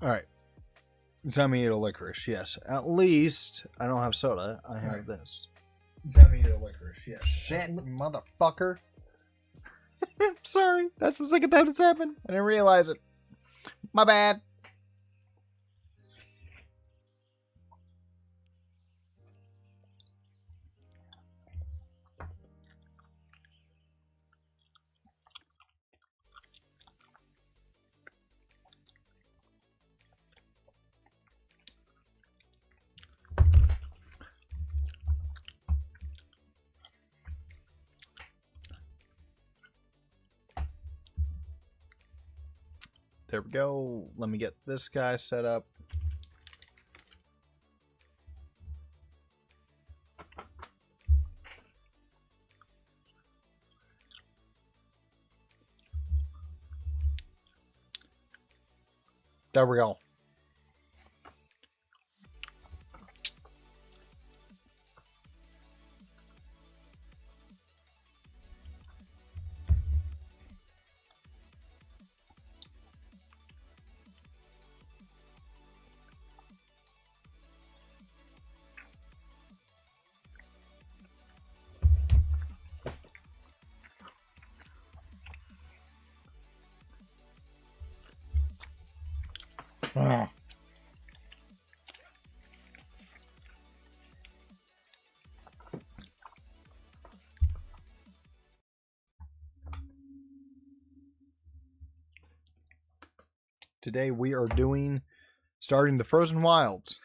Alright. Time to eat a licorice, yes. At least I don't have soda. I have this. Time to eat a licorice, yes. Shit, motherfucker. Sorry. That's the second time it's happened. I didn't realize it. My bad. There we go. Let me get this guy set up. There we go. Ah. Today we are starting the Frozen Wilds.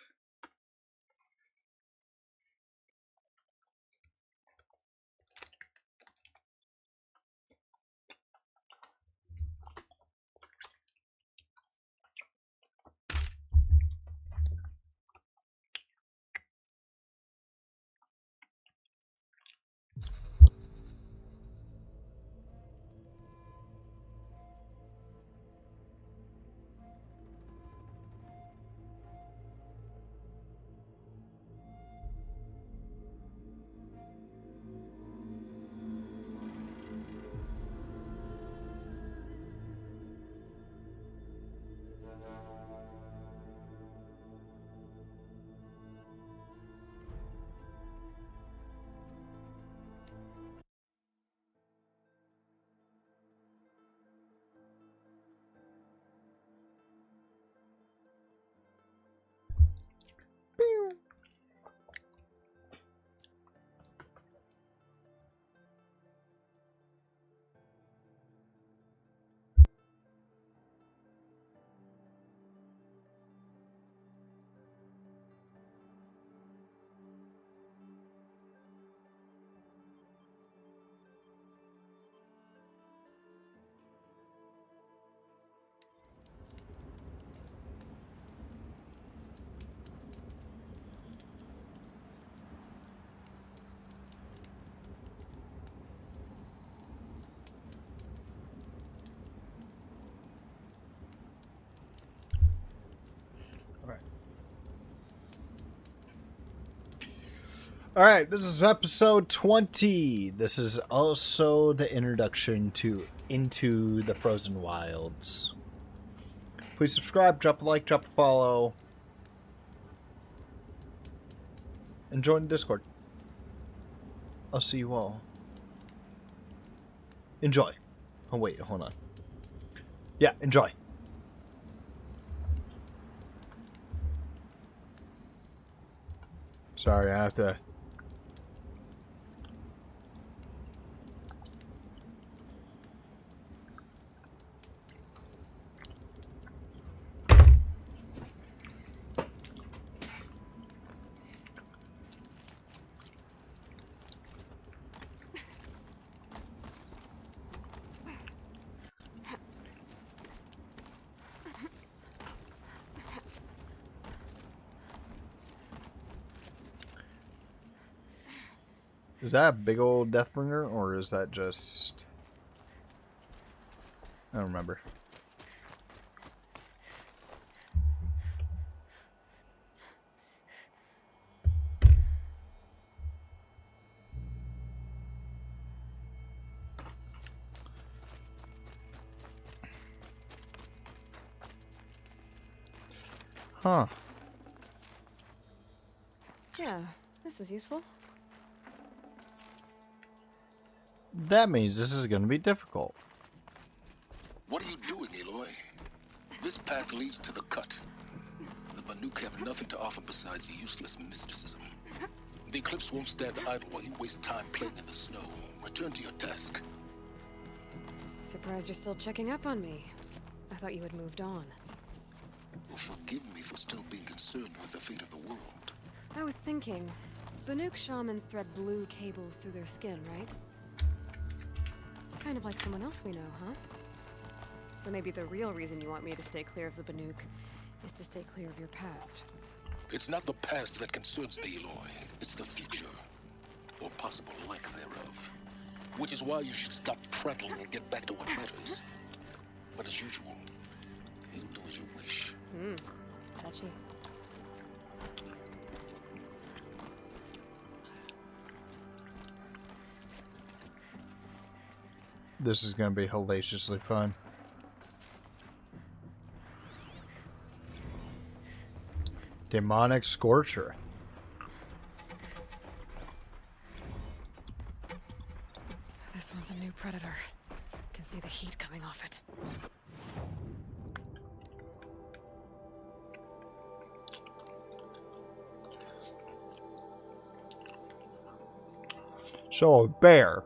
Alright, this is episode 20. This is also the introduction to Into the Frozen Wilds. Please subscribe, drop a like, drop a follow. And join the Discord. I'll see you all. Enjoy. Oh wait, hold on. Yeah, enjoy. Sorry, I have to... Is that a big old Deathbringer, or is that just... I don't remember. Huh. Yeah, this is useful. That means this is going to be difficult. What are you doing, Aloy? This path leads to the cut. The Banuk have nothing to offer besides useless mysticism. The Eclipse won't stand idle while you waste time playing in the snow. Return to your task. Surprised you're still checking up on me. I thought you had moved on. Well, forgive me for still being concerned with the fate of the world. I was thinking, Banuk shamans thread blue cables through their skin, right? Kind of like someone else we know, huh? So maybe the real reason you want me to stay clear of the Banuk is to stay clear of your past. It's not the past that concerns me, Aloy. It's the future. Or possible lack thereof. Which is why you should stop prattling and get back to what matters. But as usual, you'll do as you wish. Touchy. This is going to be hellaciously fun. Demonic Scorcher. This one's a new predator. Can see the heat coming off it. So a bear.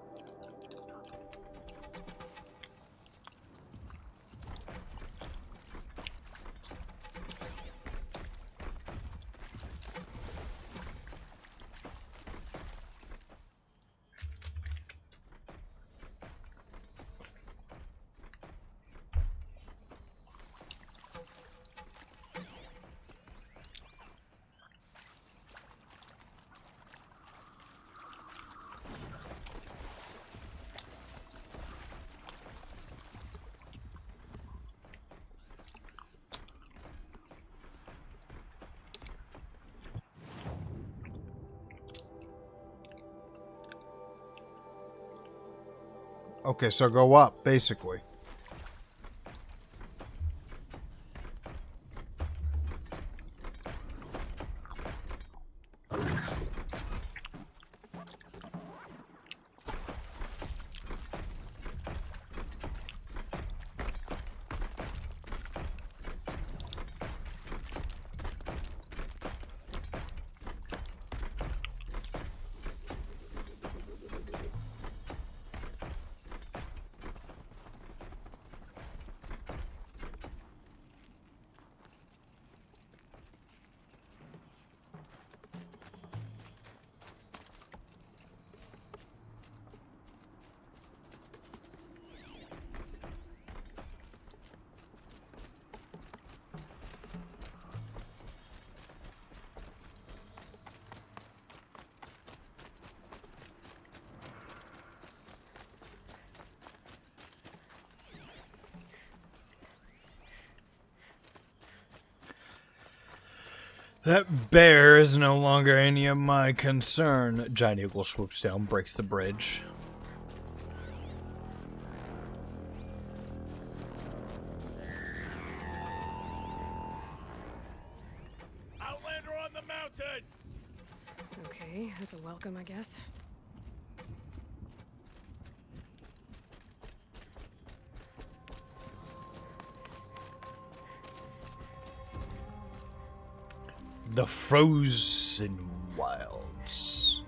Okay, so go up, basically. That bear is no longer any of my concern. Giant Eagle swoops down, breaks the bridge. Outlander on the mountain! Okay, that's a welcome, I guess. The Frozen Wilds.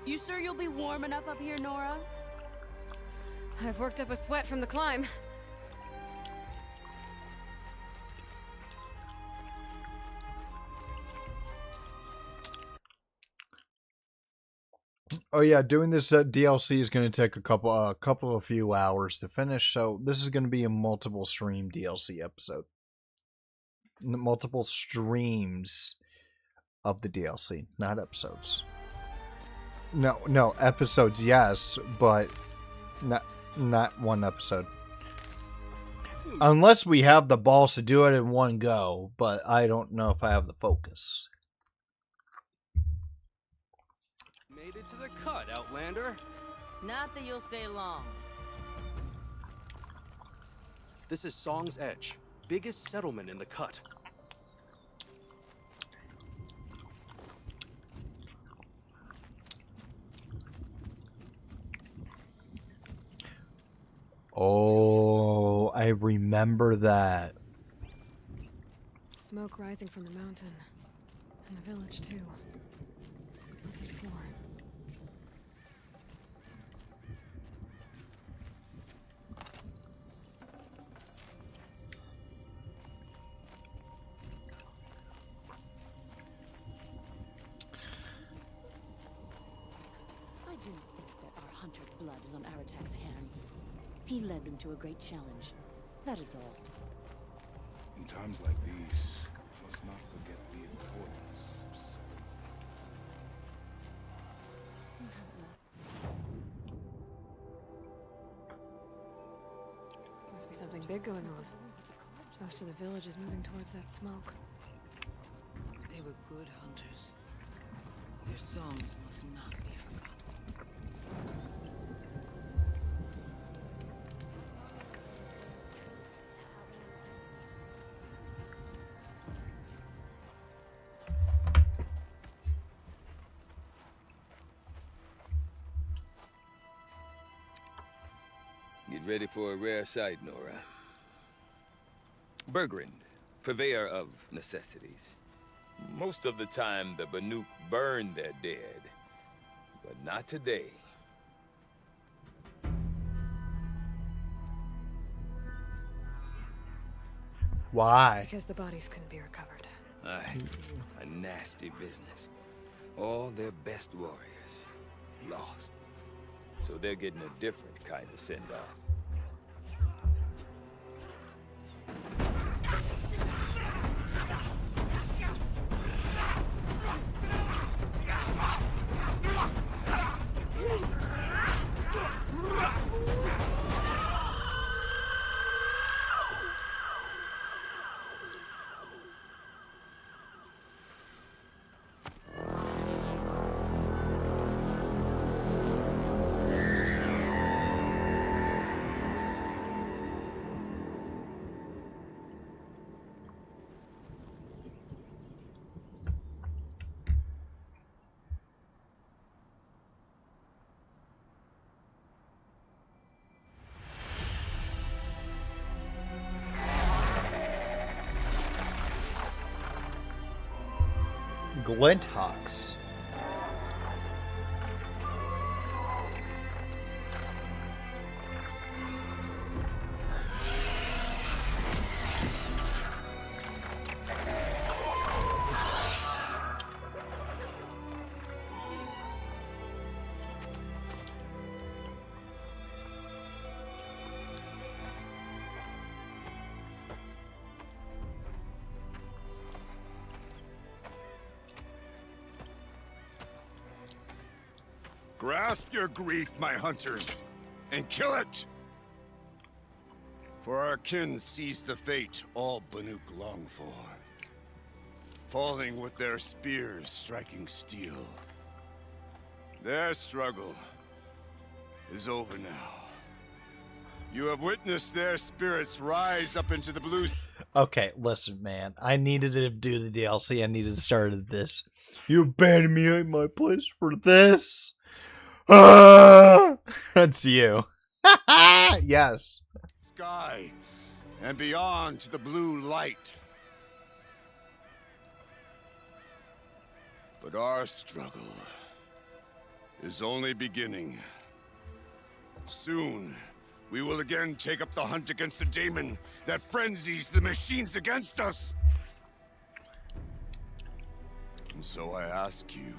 You sure you'll be warm enough up here, Nora? I've worked up a sweat from the climb. Oh yeah, doing this DLC is going to take a few hours to finish. So this is going to be a multiple stream DLC episode. Multiple streams of the DLC, not episodes. No, episodes, yes, but not one episode. Unless we have the balls to do it in one go, but I don't know if I have the focus. Made it to the cut, Outlander. Not that you'll stay long. This is Song's Edge, biggest settlement in the cut. Oh, I remember that. Smoke rising from the mountain. And the village, too. What's it for? I didn't think that our hunter's blood is on Aratak's hands. He led them to a great challenge. That is all. In times like these, let's not forget the importance of Must be something big going on. Most of the village is moving towards that smoke. They were good hunters. Their songs must not be forgotten. Get ready for a rare sight, Nora. Bergrand, purveyor of necessities. Most of the time, the Banuk burn their dead. But not today. Why? Because the bodies couldn't be recovered. Aye, a nasty business. All their best warriors lost. So they're getting a different kind of send-off. Glinthawks. Grasp your grief, my hunters, and kill it! For our kin sees the fate all Banuk long for. Falling with their spears striking steel. Their struggle is over now. You have witnessed their spirits rise up into the blue. Okay, listen, man. I needed to do the DLC. I needed to start at this. You abandoned me at my place for this? That's you. Yes. Sky and beyond to the blue light. But our struggle is only beginning. Soon, we will again take up the hunt against the daemon that frenzies the machines against us. And so I ask you,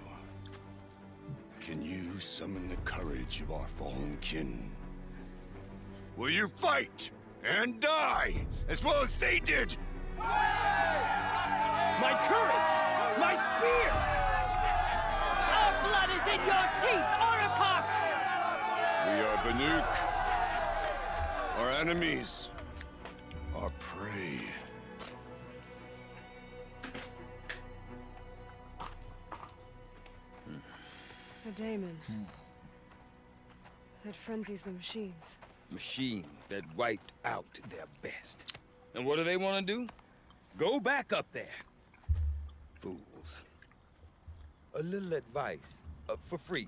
can you summon the courage of our fallen kin? Will you fight and die as well as they did? My courage! My spear! Our blood is in your teeth, Aratak! We are Banuk. Our enemies Our prey. A daemon. That frenzies the machines. Machines that wiped out their best. And what do they want to do? Go back up there. Fools. A little advice, for free.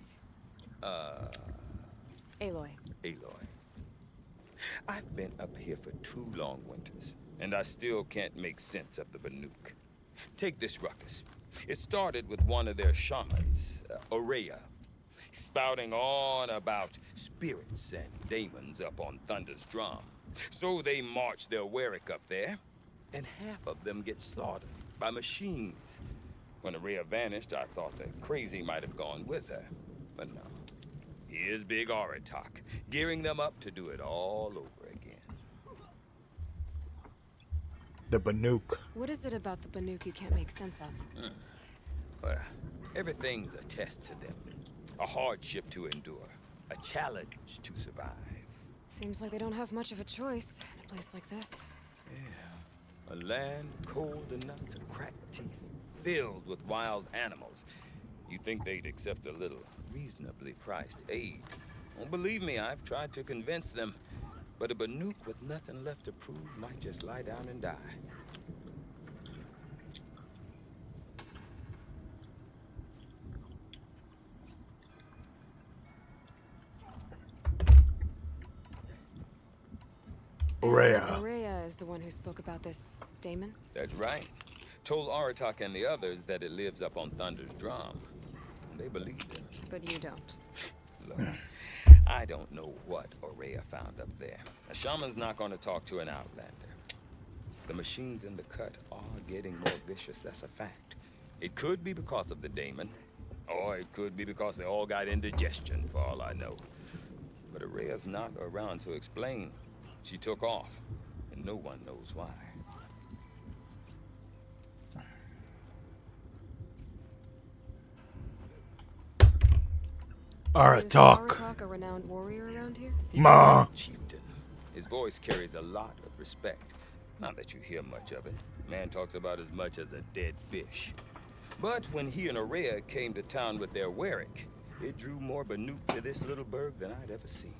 Aloy. Aloy. I've been up here for 2 long winters, and I still can't make sense of the Banuk. Take this ruckus. It started with one of their shamans, Ourea, spouting on about spirits and demons up on Thunder's drum. So they march their Warwick up there, and half of them get slaughtered by machines. When Ourea vanished, I thought that Crazy might have gone with her, but no. Here's Big Aratak, gearing them up to do it all over again. The Banuk. What is it about the Banuk you can't make sense of? Well, everything's a test to them. A hardship to endure. A challenge to survive. Seems like they don't have much of a choice in a place like this. Yeah. A land cold enough to crack teeth. Filled with wild animals. You think they'd accept a little reasonably priced aid? Don't believe me, I've tried to convince them. But a Banuk with nothing left to prove might just lie down and die. Ourea. Ourea is the one who spoke about this daemon? That's right. Told Aratak and the others that it lives up on Thunder's drum. They believed him. But you don't. Look, I don't know what Ourea found up there. A shaman's not going to talk to an outlander. The machines in the cut are getting more vicious, that's a fact. It could be because of the daemon, or it could be because they all got indigestion, for all I know. But Ourea's not around to explain. She took off, and no one knows why. Alright, Is talk. Aratak a renowned warrior around here? He's Ma. a chieftain. His voice carries a lot of respect. Not that you hear much of it. Man talks about as much as a dead fish. But when he and Ourea came to town with their Warwick, it drew more Banuk to this little burg than I'd ever seen.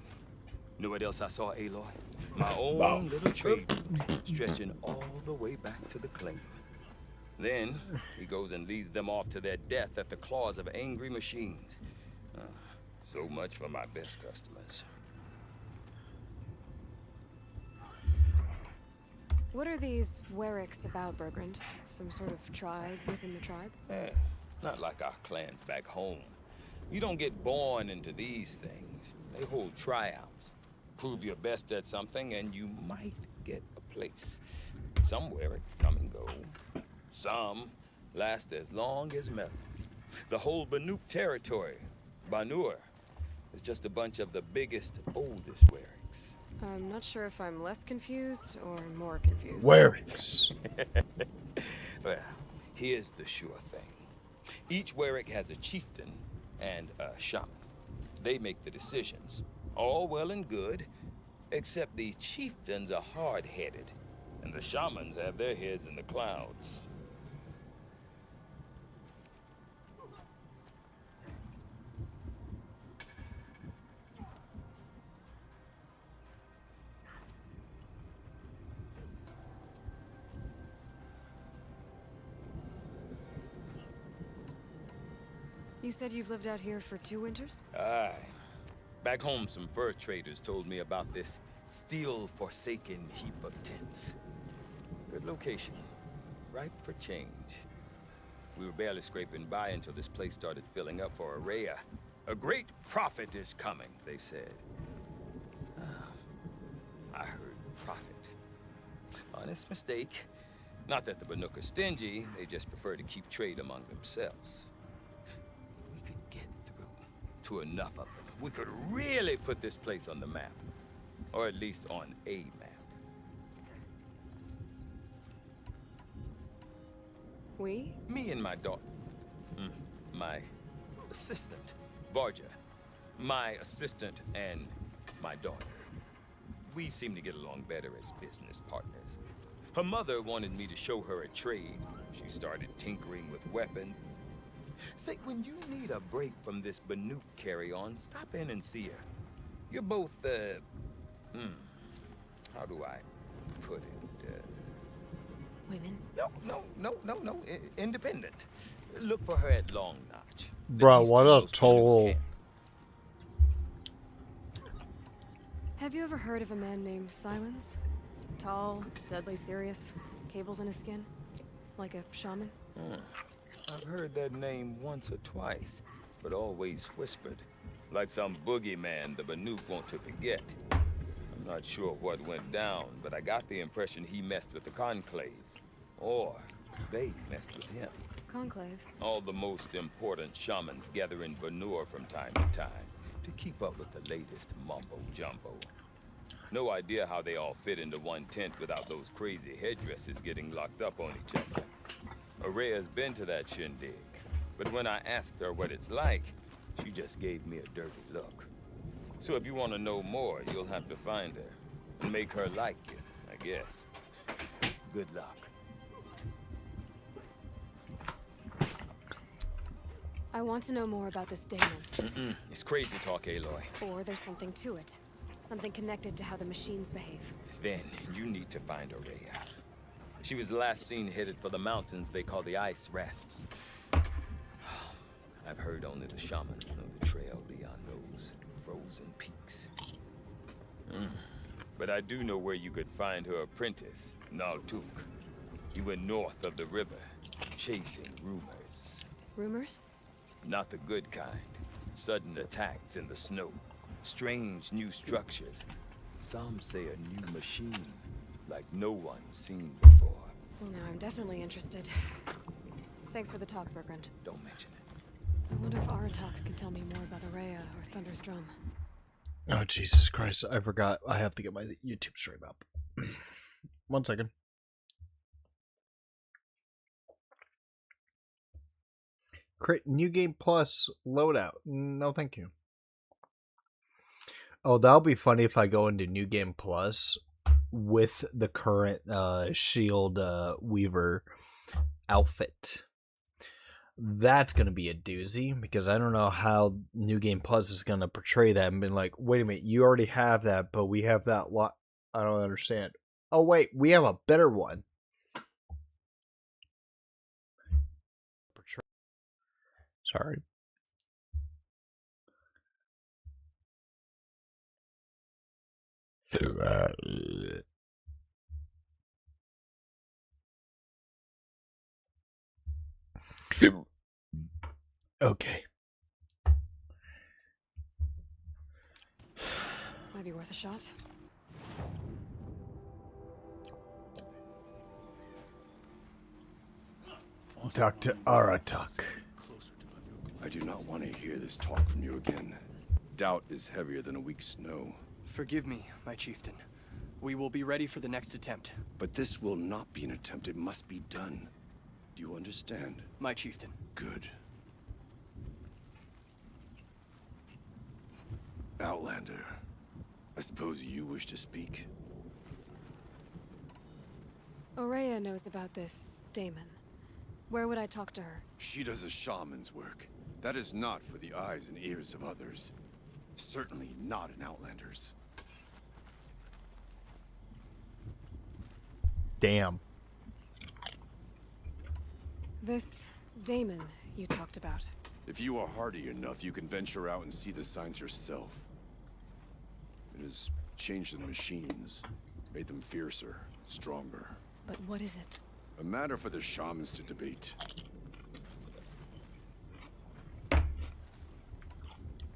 Know what else I saw, Aloy? My own little trade route, stretching all the way back to the claim. Then, he goes and leads them off to their death at the claws of angry machines. So much for my best customers. What are these Warwicks about, Bergrand? Some sort of tribe within the tribe? Not like our clans back home. You don't get born into these things. They hold tryouts. Prove your best at something and you might get a place. Some Warwicks come and go. Some last as long as metal. The whole Banuk territory, Banur, is just a bunch of the biggest, oldest Warwicks. I'm not sure if I'm less confused or more confused. Warwicks. Well, here's the sure thing. Each Warwick has a chieftain and a shaman. They make the decisions. All well and good, except the chieftains are hard-headed, and the shamans have their heads in the clouds. You said you've lived out here for 2 winters? Aye. Back home, some fur traders told me about this steel-forsaken heap of tents. Good location. Ripe for change. We were barely scraping by until this place started filling up for Ourea. A great prophet is coming, they said. I heard prophet. Honest mistake. Not that the Banuk are stingy, they just prefer to keep trade among themselves. We could get through to enough of them. We could really put this place on the map. Or at least on a map. We? Me and my daughter. My assistant, Varja. My assistant and my daughter. We seem to get along better as business partners. Her mother wanted me to show her a trade. She started tinkering with weapons. Say, when you need a break from this Banuk carry-on, stop in and see her. You're both, how do I put it? Women? No. Independent. Look for her at Long Notch. The Bro, what a easternmost total. camp. Have you ever heard of a man named Silence? Tall, deadly serious, cables in his skin? Like a shaman? I've heard that name once or twice, but always whispered. Like some boogeyman the Banuk want to forget. I'm not sure what went down, but I got the impression he messed with the Conclave. Or they messed with him. Conclave? All the most important shamans gather in Vanur from time to time to keep up with the latest mumbo-jumbo. No idea how they all fit into one tent without those crazy headdresses getting locked up on each other. Araya's been to that shindig, but when I asked her what it's like, she just gave me a dirty look. So if you want to know more, you'll have to find her and make her like you, I guess. Good luck. I want to know more about this daemon. It's crazy talk, Aloy. Or there's something to it. Something connected to how the machines behave. Then you need to find Araya. She was last seen headed for the mountains they call the Ice Rafts. I've heard only the shamans know the trail beyond those frozen peaks. But I do know where you could find her apprentice, Naltuk. He went north of the river, chasing rumors. Rumors? Not the good kind. Sudden attacks in the snow. Strange new structures. Some say a new machine, like no one's seen before. Well, now I'm definitely interested. Thanks for the talk, Bergrand. Don't mention it. I wonder if Aratak can tell me more about Araya or Thunder's Drum. Oh, Jesus Christ. I forgot. I have to get my YouTube stream up. 1 second. Create New Game Plus loadout. No, thank you. Oh, that'll be funny if I go into New Game Plus with the current Shield Weaver outfit. That's going to be a doozy because I don't know how New Game Plus is going to portray that and been like, wait a minute, you already have that, but we have that lot. I don't understand. Oh, wait, we have a better one. Sorry. Okay. Might be worth a shot. Dr. Aratak. I do not want to hear this talk from you again. Doubt is heavier than a week's snow. Forgive me, my chieftain. We will be ready for the next attempt. But this will not be an attempt. It must be done. Do you understand? My chieftain. Good. Outlander, I suppose you wish to speak? Araya knows about this daemon. Where would I talk to her? She does a shaman's work. That is not for the eyes and ears of others. Certainly not an Outlander's. Damn. This daemon you talked about. If you are hardy enough, you can venture out and see the signs yourself. It has changed the machines, made them fiercer, stronger. But what is it? A matter for the shamans to debate.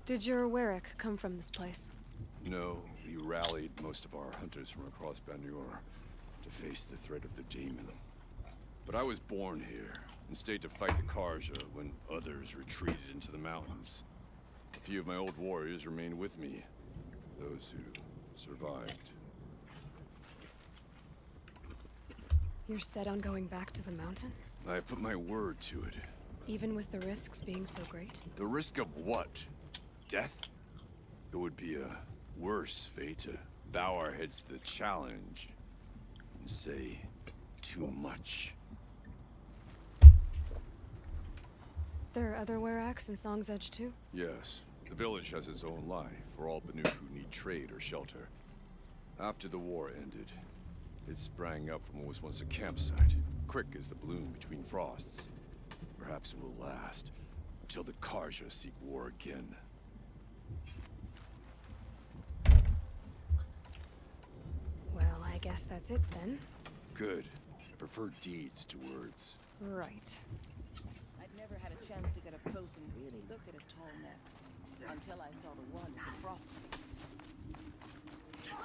Did your Warwick come from this place? No, we rallied most of our hunters from across Banur to face the threat of the demon. But I was born here and stayed to fight the Karja when others retreated into the mountains. A few of my old warriors remained with me, those who survived. You're set on going back to the mountain? I have put my word to it. Even with the risks being so great? The risk of what? Death? It would be a worse fate to bow our heads to the challenge wouldn't say too much. There are other Weraks in Song's Edge too? Yes, the village has its own life for all Banuk who need trade or shelter. After the war ended, it sprang up from what was once a campsite, quick as the bloom between frosts. Perhaps it will last until the Karja seek war again. Well, I guess that's it then. Good. I prefer deeds to words. Right. I'd never had a chance to get up close and really look at a tall neck until I saw the one with the frost figures.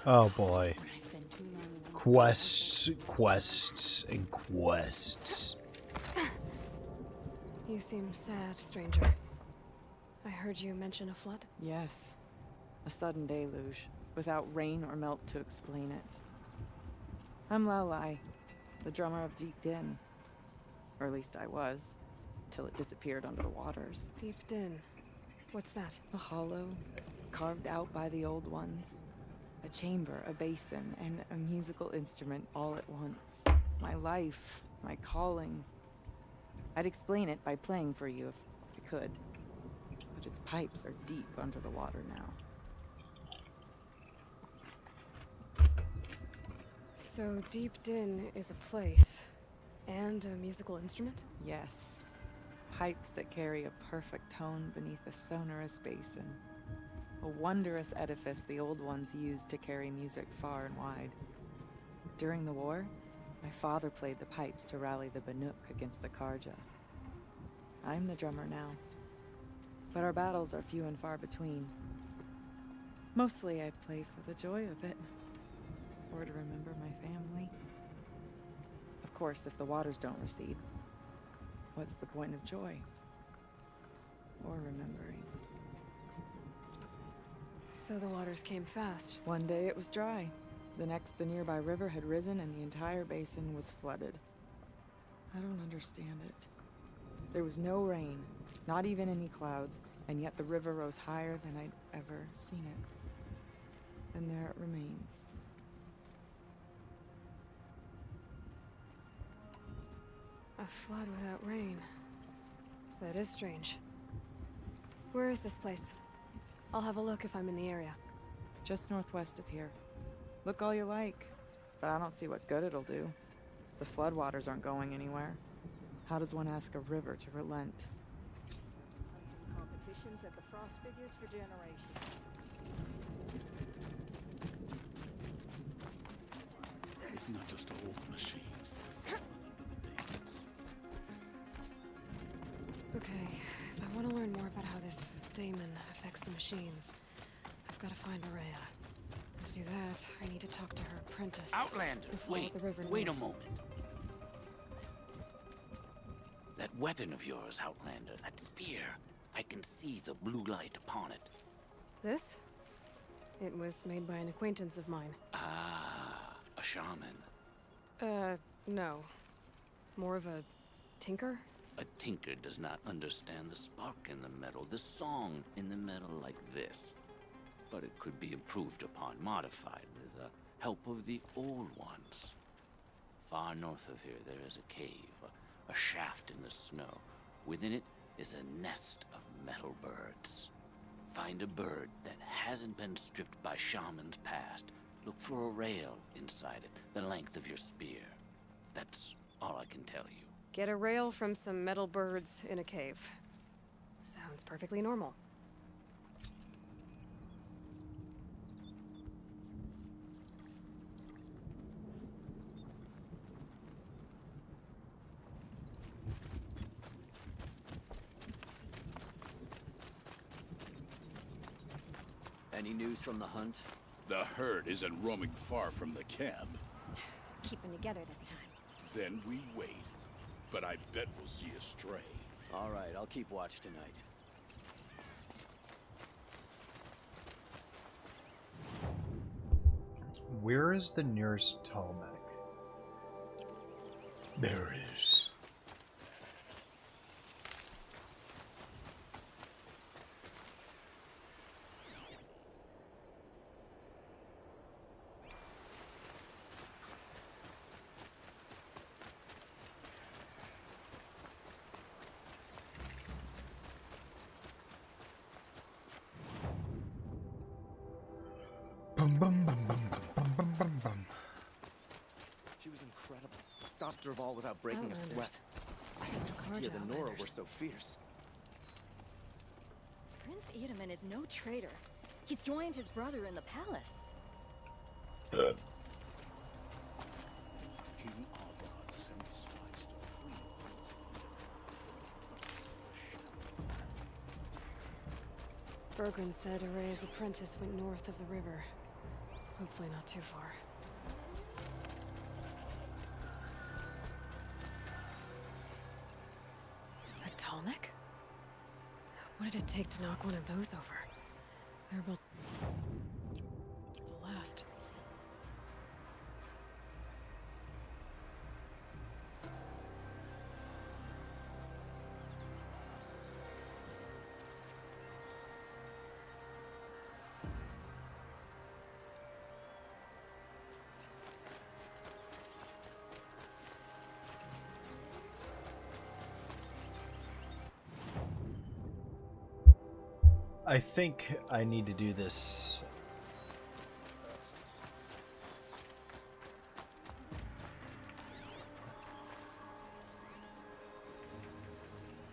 Oh boy. I spend too long in one Quests, quests, and quests. You seem sad, stranger. I heard you mention a flood. Yes. A sudden deluge, without rain or melt to explain it. I'm Lalai, the drummer of Deep Din. Or at least I was, till it disappeared under the waters. Deep Din. What's that? A hollow, carved out by the old ones. A chamber, a basin, and a musical instrument all at once. My life, my calling. I'd explain it by playing for you if I could. But its pipes are deep under the water now. So Deep Din is a place. And a musical instrument? Yes. Pipes that carry a perfect tone beneath a sonorous basin. A wondrous edifice the old ones used to carry music far and wide. During the war, my father played the pipes to rally the Banuk against the Karja. I'm the drummer now. But our battles are few and far between. Mostly I play for the joy of it. Or to remember my family. Of course, if the waters don't recede, what's the point of joy? Or remembering? So the waters came fast. One day it was dry. The next, the nearby river had risen and the entire basin was flooded. I don't understand it. There was no rain, not even any clouds, and yet the river rose higher than I'd ever seen it. And there it remains. A flood without rain. That is strange. Where is this place? I'll have a look if I'm in the area. Just northwest of here. Look all you like, but I don't see what good it'll do. The floodwaters aren't going anywhere. How does one ask a river to relent? Competitions at the frost figures for generations. It's not just old machines that are falling under the daemons. Okay, if I want to learn more about how this daemon affects the machines, I've got to find Araya. And to do that, I need to talk to her apprentice. Outlander, who followed wait, the river wait a north. moment. That weapon of yours, Outlander, that spear, I can see the blue light upon it. This? It was made by an acquaintance of mine. Ah, a shaman. No. More of a tinker? A tinker does not understand the spark in the metal, the song in the metal like this. But it could be improved upon, modified with the help of the old ones. Far north of here there is a cave, a shaft in the snow. Within it is a nest of metal birds. Find a bird that hasn't been stripped by shamans past. Look for a rail inside it, the length of your spear. That's all I can tell you. Get a rail from some metal birds in a cave. Sounds perfectly normal. Any news from the hunt? The herd isn't roaming far from the camp. Keeping together this time. Then we wait. But I bet we'll see a stray. All right, I'll keep watch tonight. Where is the nearest Talmec? There it is. Bum, bum, bum, bum, bum, bum, bum, bum, bum. She was incredible. Stopped Dervahl without breaking a sweat. I had no idea the Nora were so fierce. Prince Itamen is no traitor. He's joined his brother in the palace. King Ardon sent spies to free Prince. Bergren said Araya's apprentice went north of the river. Hopefully not too far. A Talnik? What did it take to knock one of those over? They're built to last. I think I need to do this.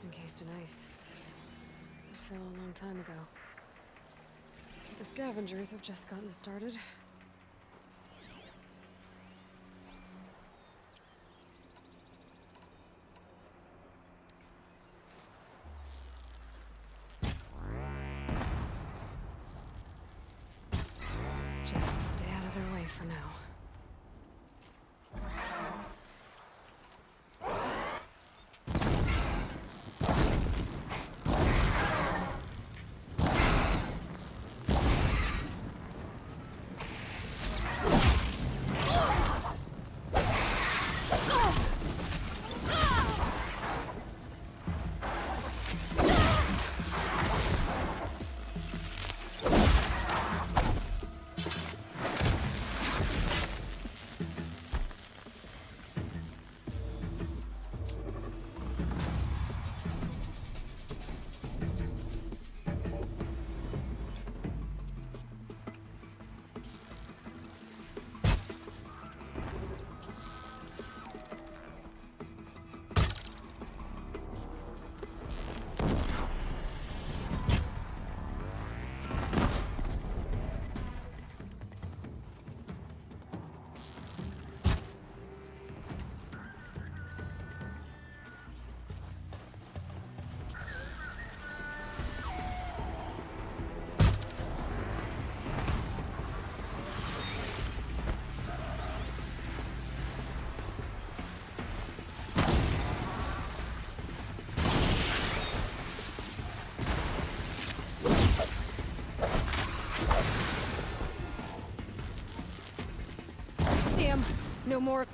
Encased in ice. It fell a long time ago. The scavengers have just gotten started. Just stay out of their way for now. Damn, no more.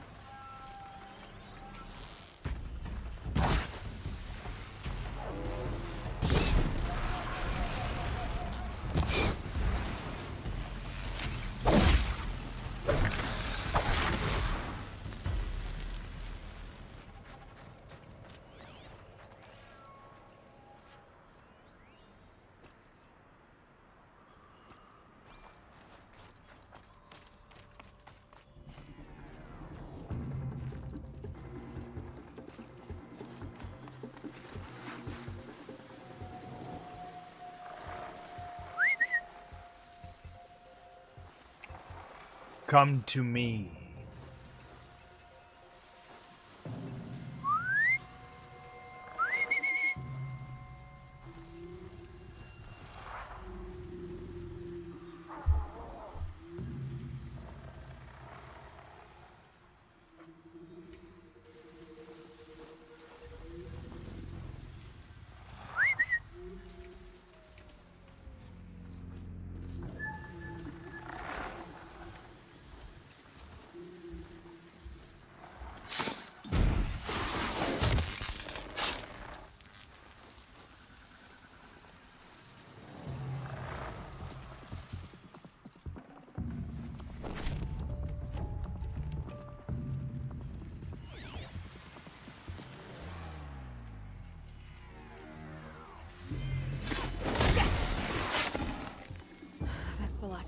Come to me.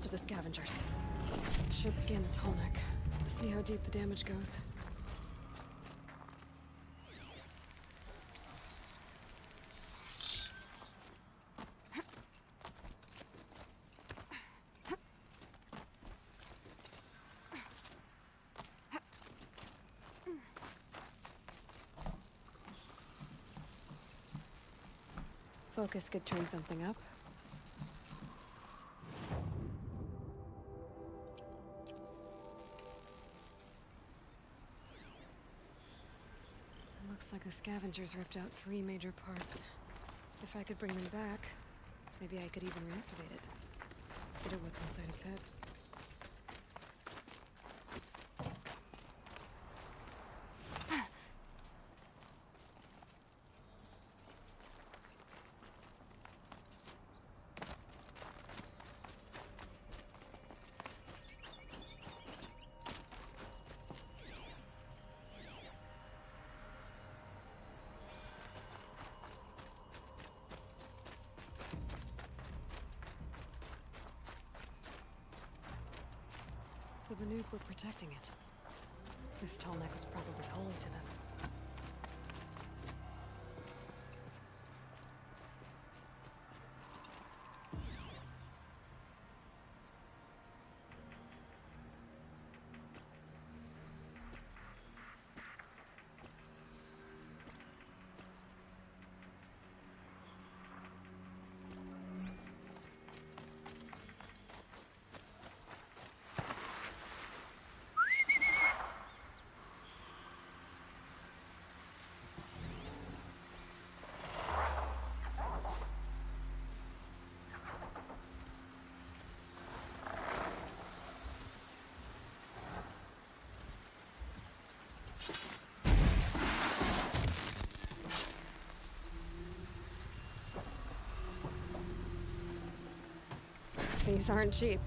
last of the scavengers. Should scan the Tallneck. See how deep the damage goes. Focus could turn something up. Looks like the scavengers ripped out 3 major parts. If I could bring them back, maybe I could even reactivate it. Get at what's inside its head. The Banuk were protecting it. This Tallneck was probably holy to them. These aren't cheap.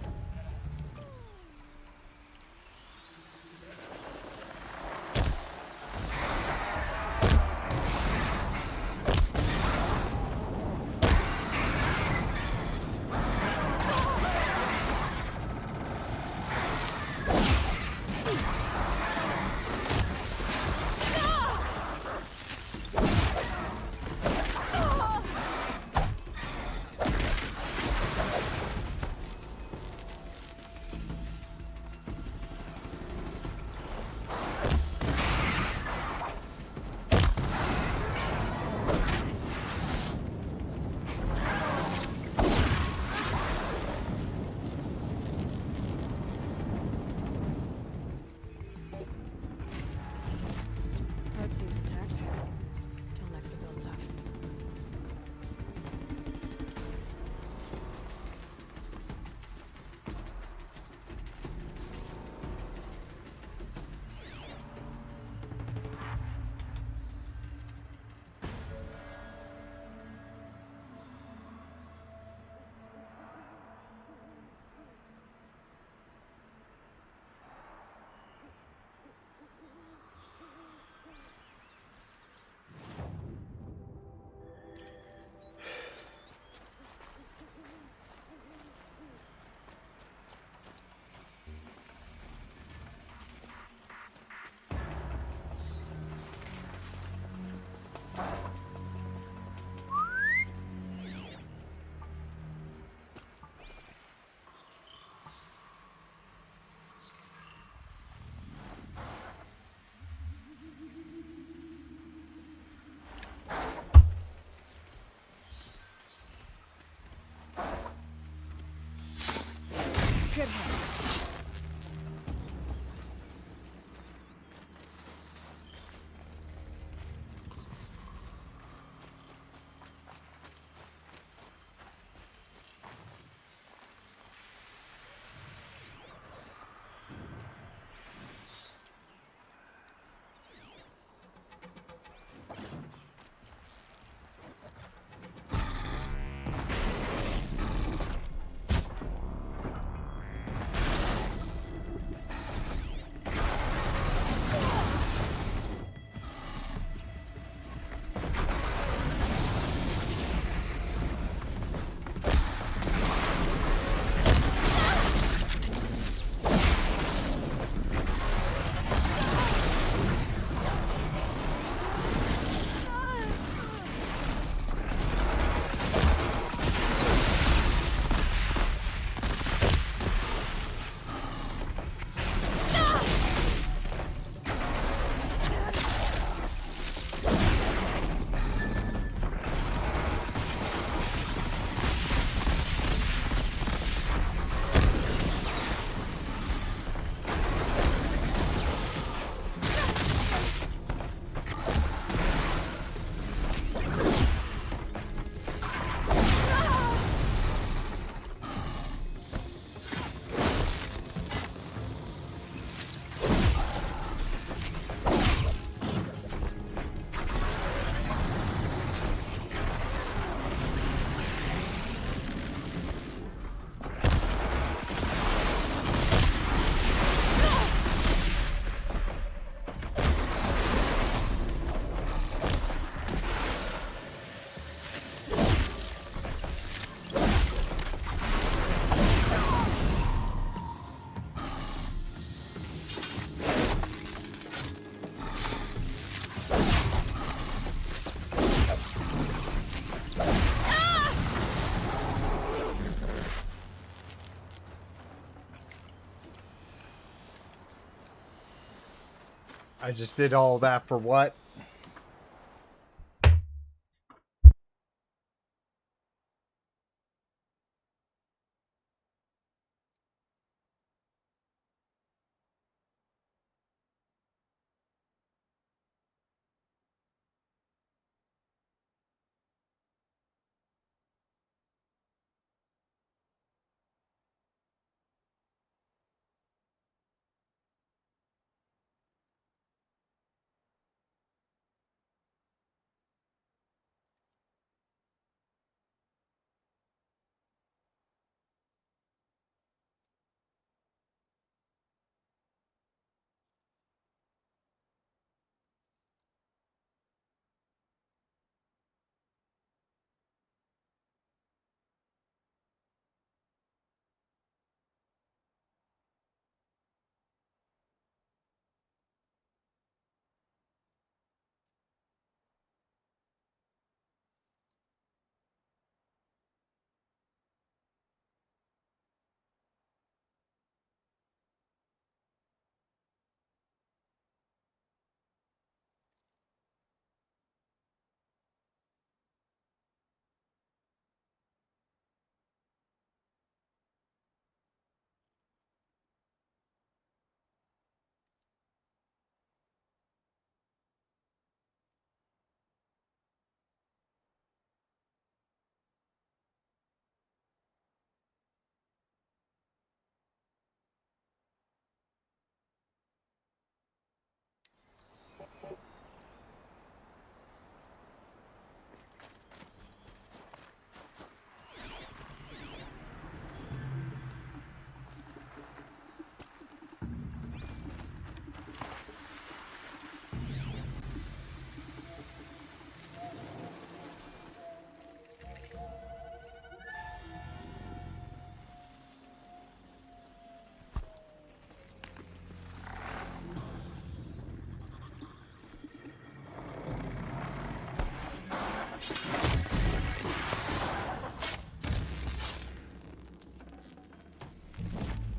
Good head. I just did all that for what?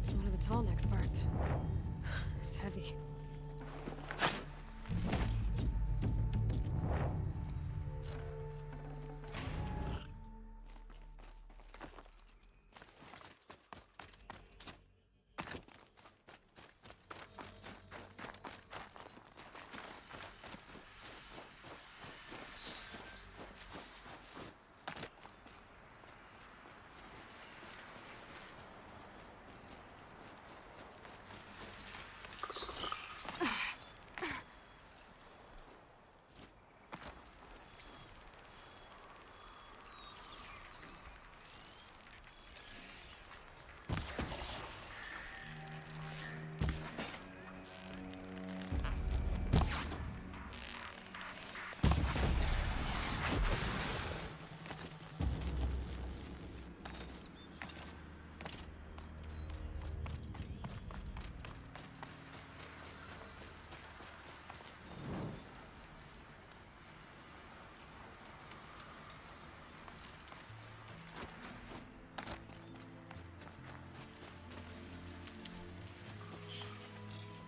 It's one of the tall neck parts. It's heavy.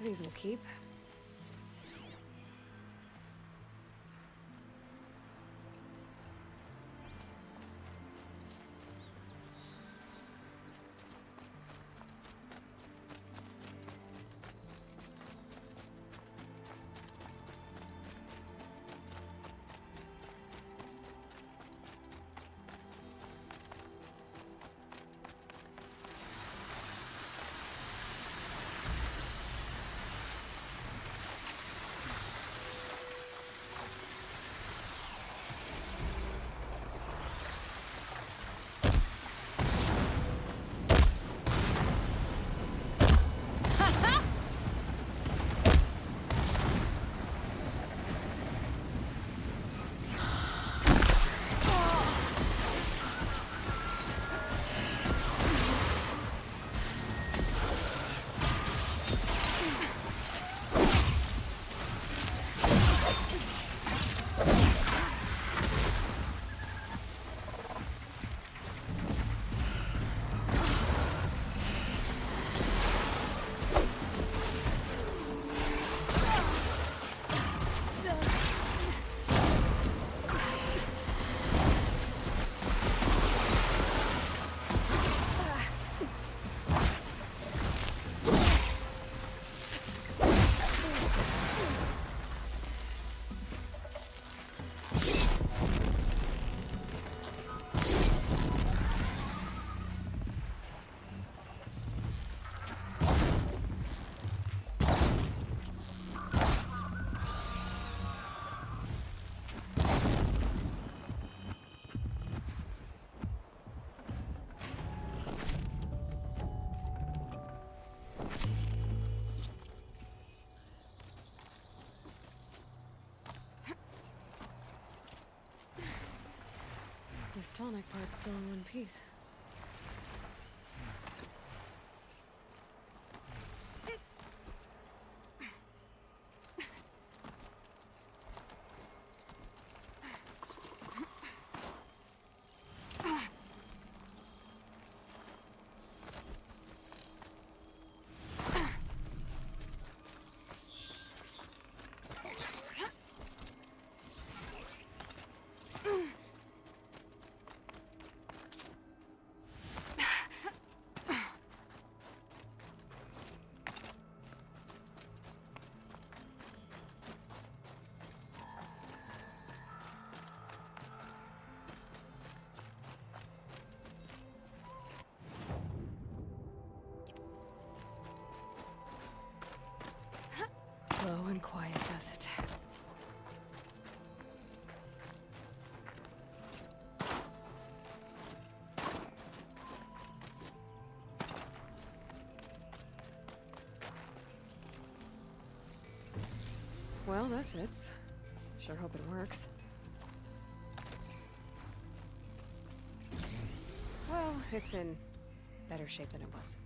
These will keep. This tonic part's still in one piece. Slow and quiet does it. Well, that fits. Sure hope it works. Well, it's in better shape than it was.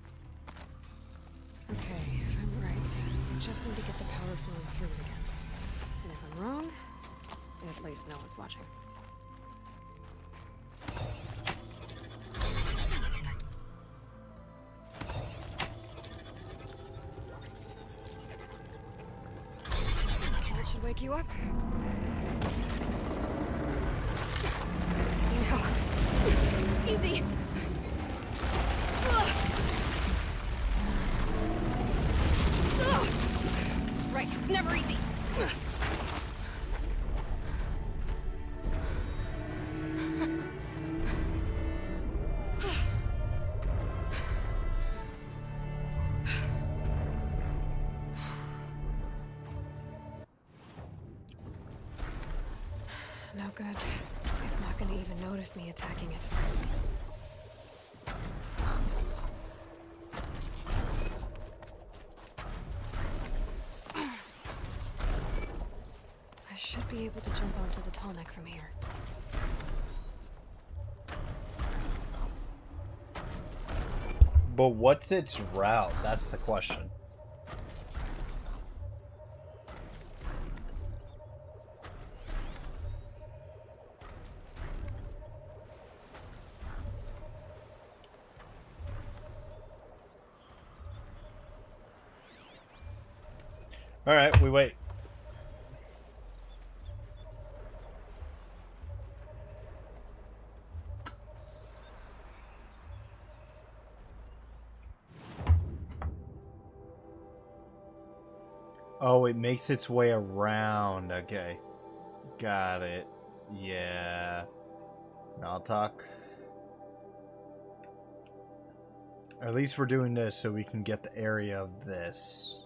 Okay, if I'm right, I just need to get the power flowing through it again. And if I'm wrong, at least no one's watching. That should wake you up. Easy now. Easy. Right, it's never easy. No good. It's not gonna even notice me attacking it. I should be able to jump onto the tall neck from here. But what's its route? That's the question. All right, we wait. Oh, it makes its way around. Okay. Got it. Yeah. I'll talk. At least we're doing this so we can get the area of this.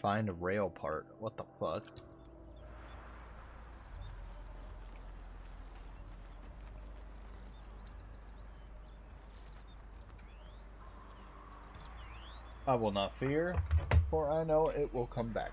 Find a rail part. What the fuck? I will not fear, for I know it will come back.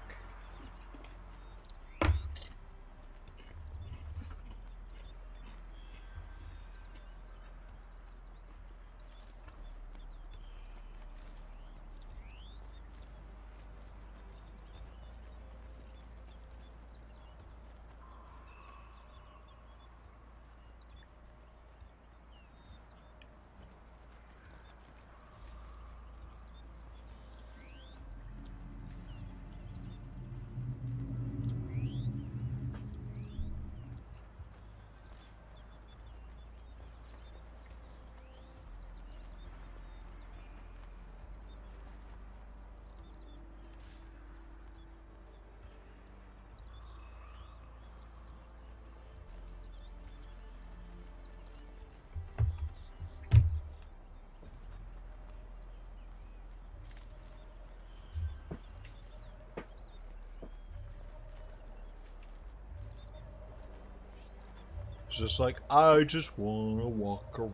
It's just like, I just want to walk around.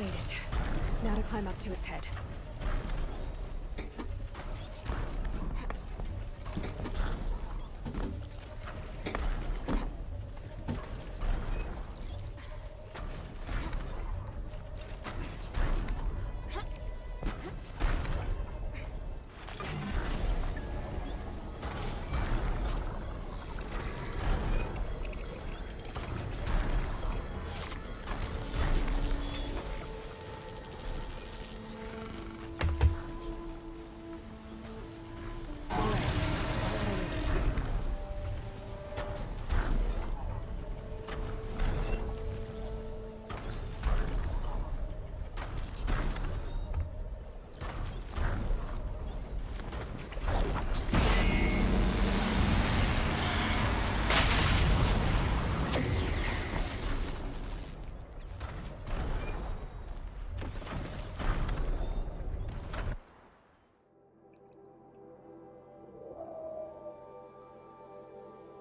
Made it. Now to climb up to its head.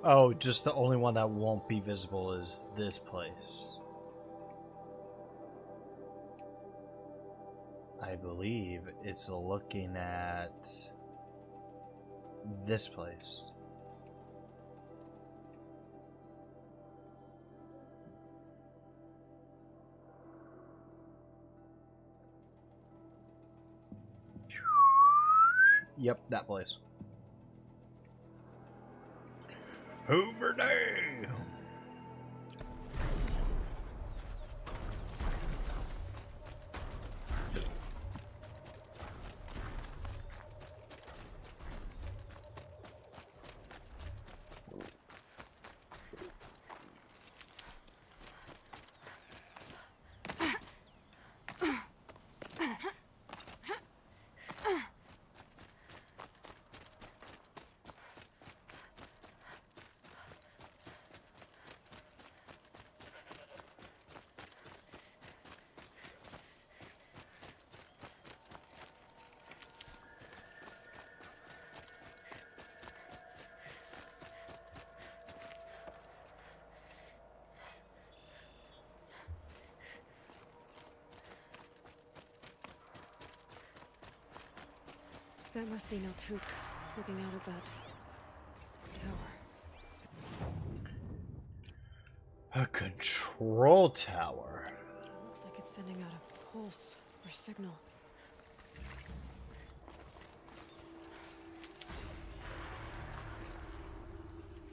Oh, just the only one that won't be visible is this place. I believe it's looking at this place. Yep, that place. Hoover Day! That must be Naltuk, looking out at that tower. A control tower. Looks like it's sending out a pulse or signal.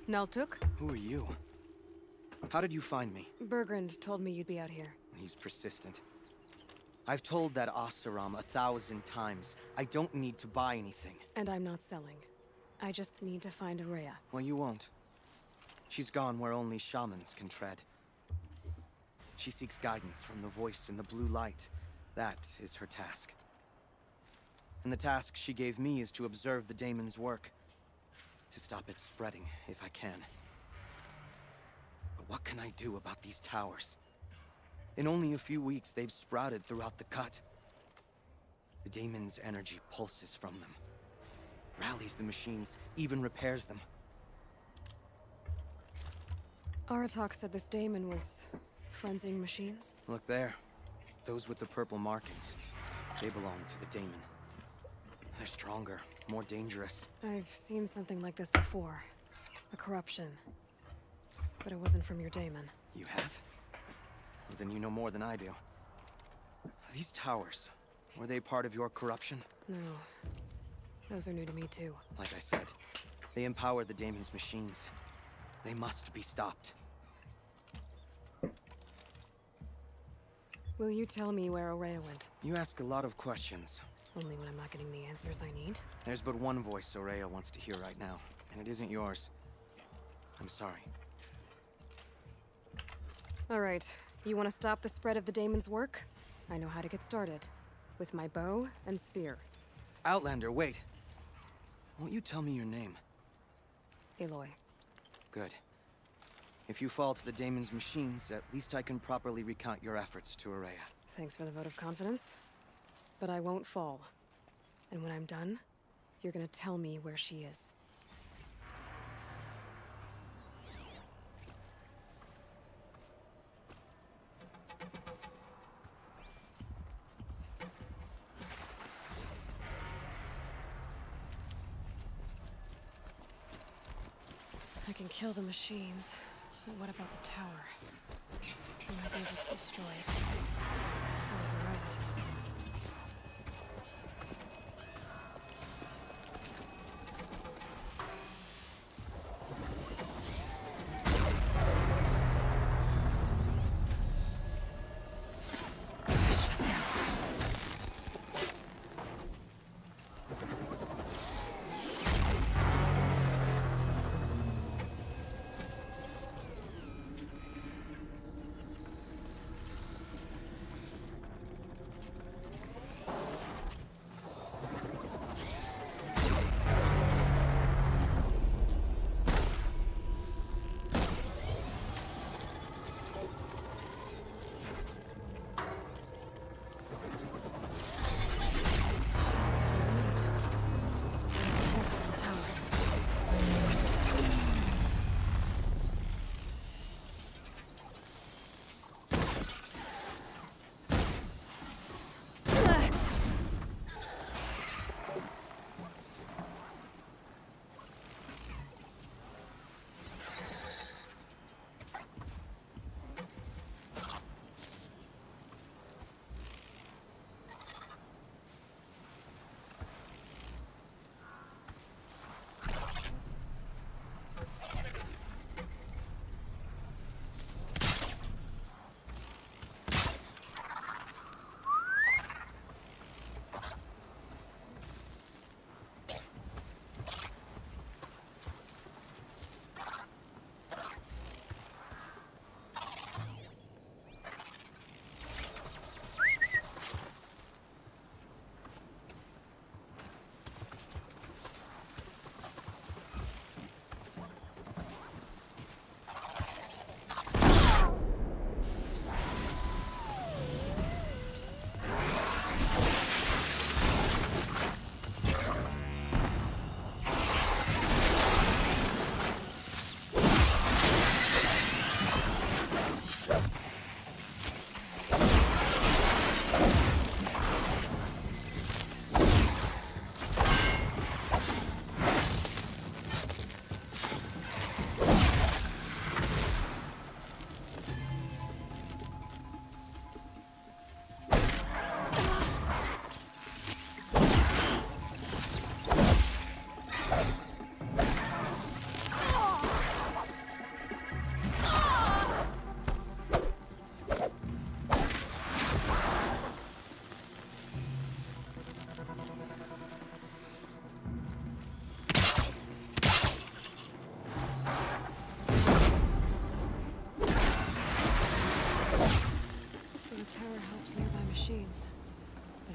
Naltuk? Who are you? How did you find me? Bergrand told me you'd be out here. He's persistent. I've told that Oseram 1,000 times. I don't need to buy anything. And I'm not selling. I just need to find Ourea. Well, you won't. She's gone where only shamans can tread. She seeks guidance from the voice in the blue light. That is her task. And the task she gave me is to observe the daemon's work. To stop it spreading, if I can. But what can I do about these towers? In only a few weeks, they've sprouted throughout the cut. The daemon's energy pulses from them. Rallies the machines, even repairs them. Aratak said this daemon was frenzying machines. Look there. Those with the purple markings. They belong to the daemon. They're stronger, more dangerous. I've seen something like this before. A corruption. But it wasn't from your daemon. You have? Well, then you know more than I do. These towers, were they part of your corruption? No. Those are new to me too. Like I said, they empower the daemon's machines. They must be stopped. Will you tell me where Ourea went? You ask a lot of questions. Only when I'm not getting the answers I need. There's but one voice Ourea wants to hear right now, and it isn't yours. I'm sorry. All right. You want to stop the spread of the daemon's work? I know how to get started. With my bow and spear. Outlander, wait. Won't you tell me your name? Aloy. Good. If you fall to the daemon's machines, at least I can properly recount your efforts to Ourea. Thanks for the vote of confidence. But I won't fall. And when I'm done, you're gonna tell me where she is. I can kill the machines, but what about the tower? I might be able to destroy it. Or override it.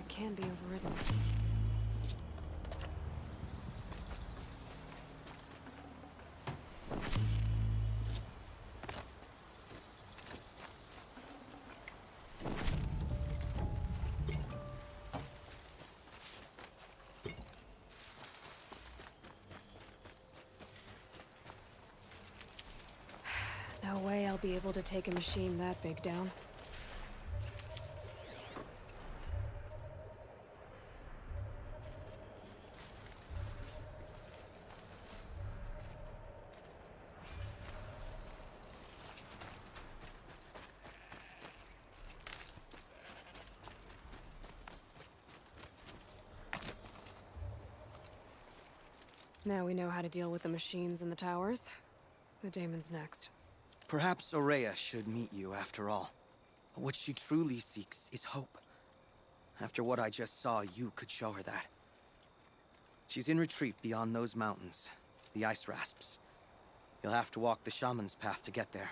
Can be overridden. No way I'll be able to take a machine that big down. Now we know how to deal with the machines in the towers. The Daemon's next. Perhaps Ourea should meet you after all. What she truly seeks is hope. After what I just saw, you could show her that. She's in retreat beyond those mountains, the ice rasps. You'll have to walk the shaman's path to get there.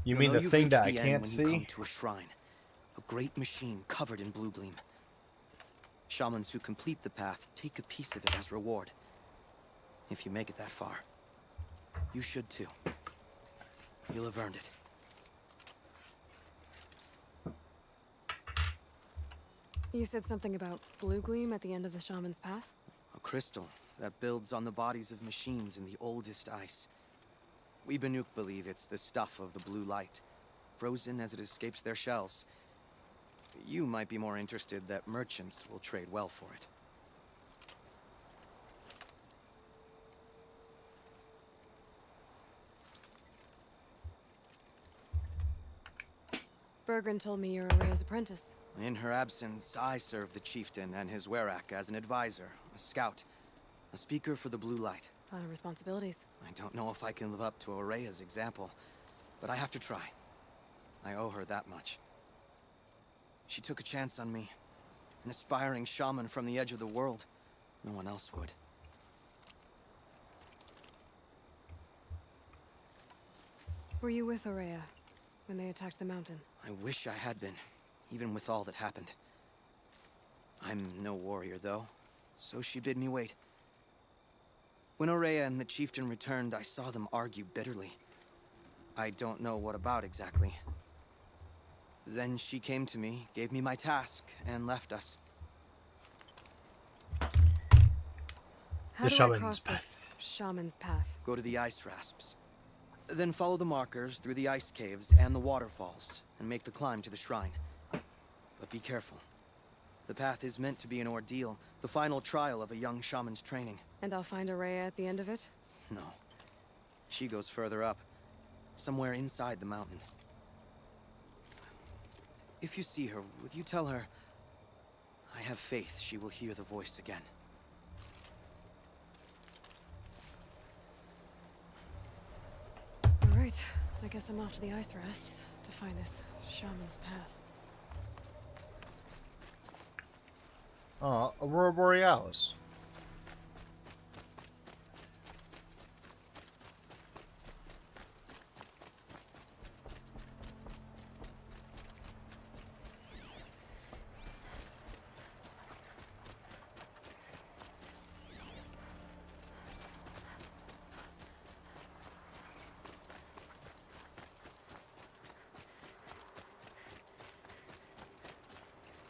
You mean the thing that I can't when see? You come to a shrine, a great machine covered in blue gleam. Shamans who complete the path take a piece of it as reward. If you make it that far, you should too. You'll have earned it. You said something about blue gleam at the end of the shaman's path? A crystal that builds on the bodies of machines in the oldest ice. We Banuk believe it's the stuff of the blue light, frozen as it escapes their shells. You might be more interested that merchants will trade well for it. Bergren told me you're Araya's apprentice. In her absence, I serve the chieftain and his werak as an advisor, a scout, a speaker for the Blue Light. A lot of responsibilities. I don't know if I can live up to Araya's example, but I have to try. I owe her that much. She took a chance on me. An aspiring shaman from the edge of the world. No one else would. Were you with Araya when they attacked the mountain? I wish I had been, even with all that happened. I'm no warrior, though, so she bid me wait. When Araya and the chieftain returned, I saw them argue bitterly. I don't know what about exactly. Then she came to me, gave me my task, and left us. How do I cross this shaman's path? Go to the ice rasps. Then follow the markers through the ice caves and the waterfalls, and make the climb to the shrine. But be careful. The path is meant to be an ordeal, the final trial of a young shaman's training. And I'll find Araya at the end of it? No. She goes further up, somewhere inside the mountain. If you see her, would you tell her, I have faith she will hear the voice again. All right, I guess I'm off to the ice rasps to find this shaman's path. Aurora Borealis.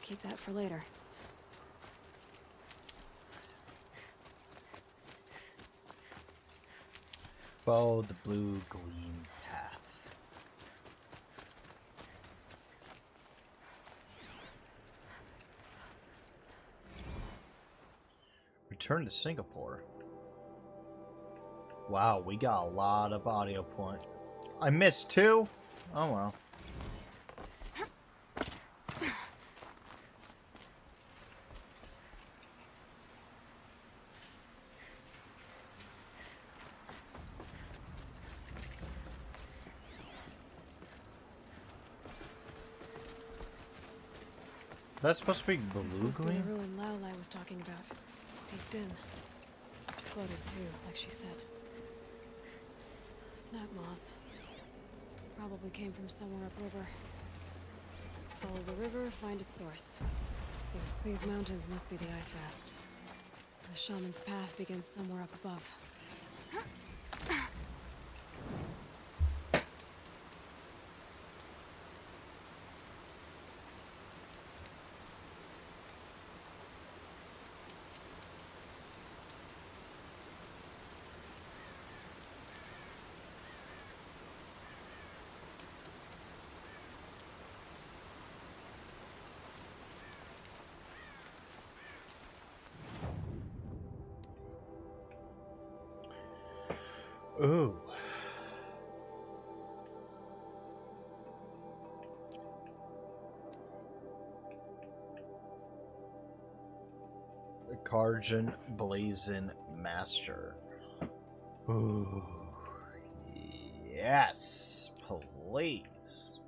Keep that for later. Follow the blue gleam path. Return to Singapore. Wow, we got a lot of audio point. I missed 2? Oh well. That's supposed to be blue This must be the gleam? ruin Laolai was talking about. Taped in. Floated too, like she said. Snap moss. Probably came from somewhere upriver. Follow the river, find its source. Seems these mountains must be the ice rasps. The shaman's path begins somewhere up above. Ooh. The Karjan Blazon Master. Ooh. Yes, please.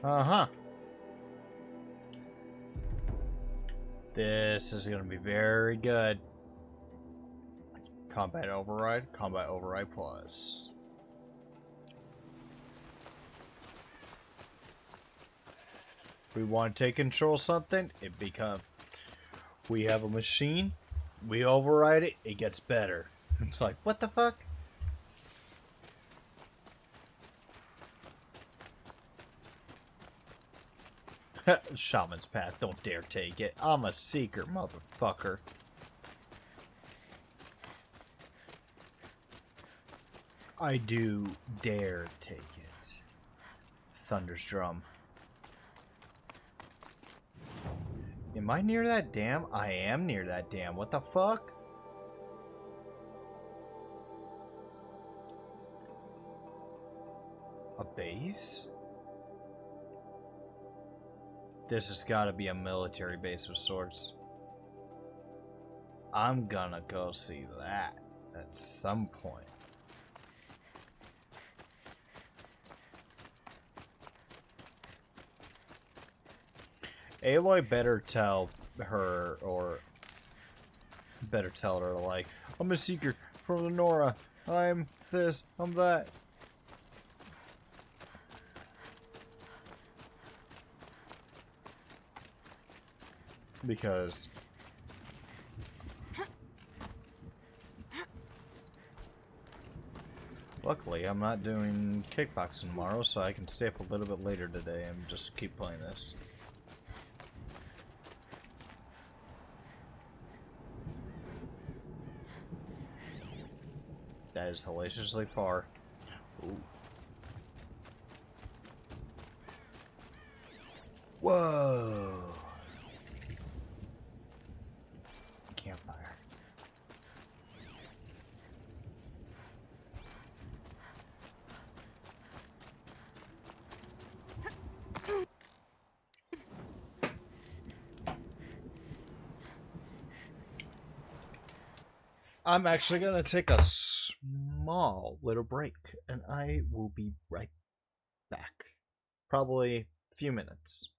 Uh-huh. This is going to be very good. Combat Override Plus. We want to take control of something, it becomes... We have a machine, we override it, it gets better. It's like, what the fuck? Shaman's Path, don't dare take it. I'm a seeker, motherfucker. I do dare take it. Thunder's Drum. Am I near that dam? I am near that dam. What the fuck? A base? This has got to be a military base of sorts. I'm gonna go see that at some point. Aloy better tell her, like, I'm a seeker from the Nora. I'm this, I'm that. Because luckily I'm not doing kickboxing tomorrow, so I can stay up a little bit later today and just keep playing this. That is hellaciously far. Ooh. Whoa! Campfire. I'm actually gonna take a small little break, and I will be right back. Probably a few minutes.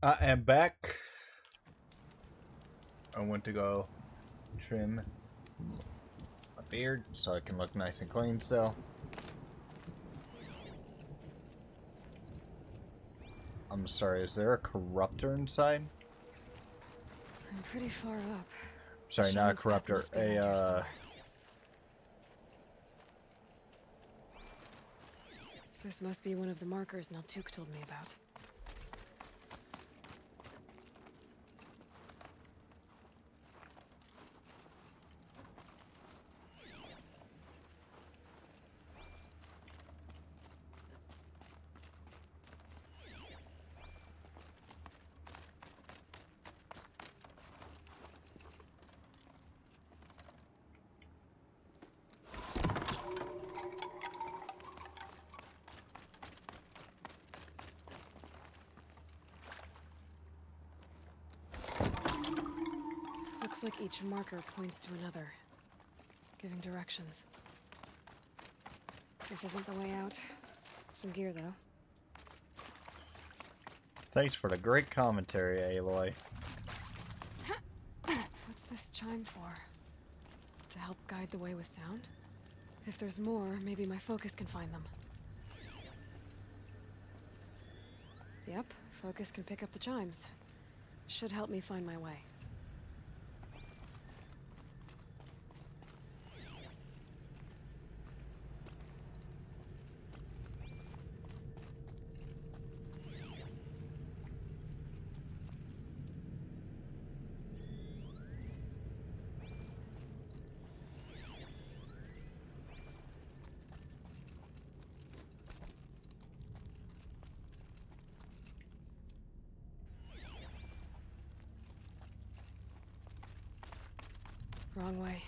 I am back. I went to go trim my beard so I can look nice and clean still. I'm sorry, is there a corruptor inside? I'm pretty far up. Sorry, not a corruptor. This must be one of the markers Naltuk told me about. Looks like each marker points to another, giving directions. This isn't the way out. Some gear, though. Thanks for the great commentary, Aloy. What's this chime for? To help guide the way with sound? If there's more, maybe my focus can find them. Yep, focus can pick up the chimes. Should help me find my way. Wrong way.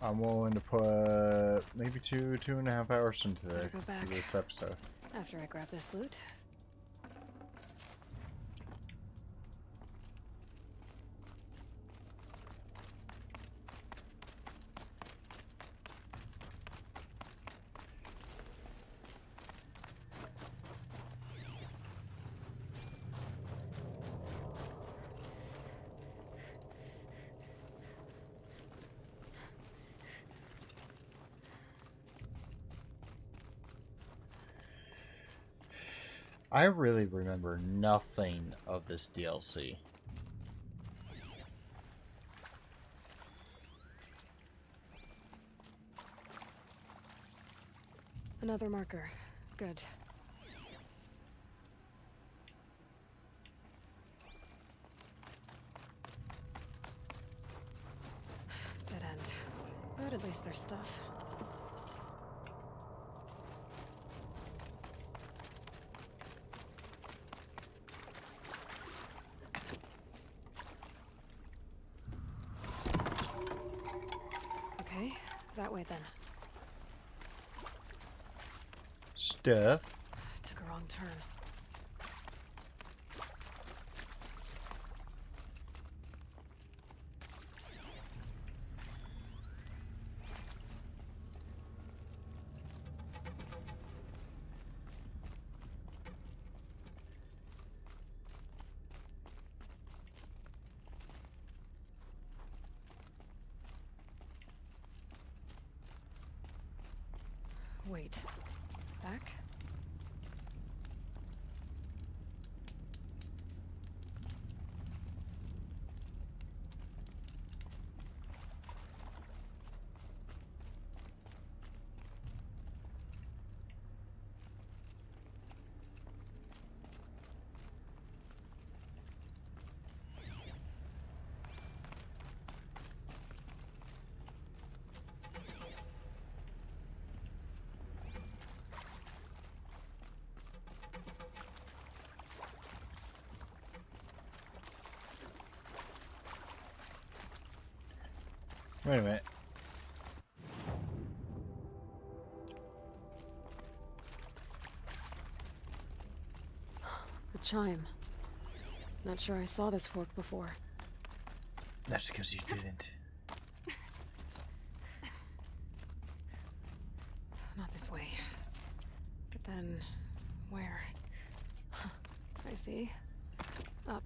I'm willing to put maybe 2.5 hours into Better go back. this episode. After I grab this loot. I really remember nothing of this DLC. Another marker. Good. Dead end. But at least there's stuff. Okay, that way then. Stuff. Took a wrong turn. Wait. Back? Wait a minute. A chime. Not sure I saw this fork before. That's because you didn't. Not this way. But then, where? I see. Up.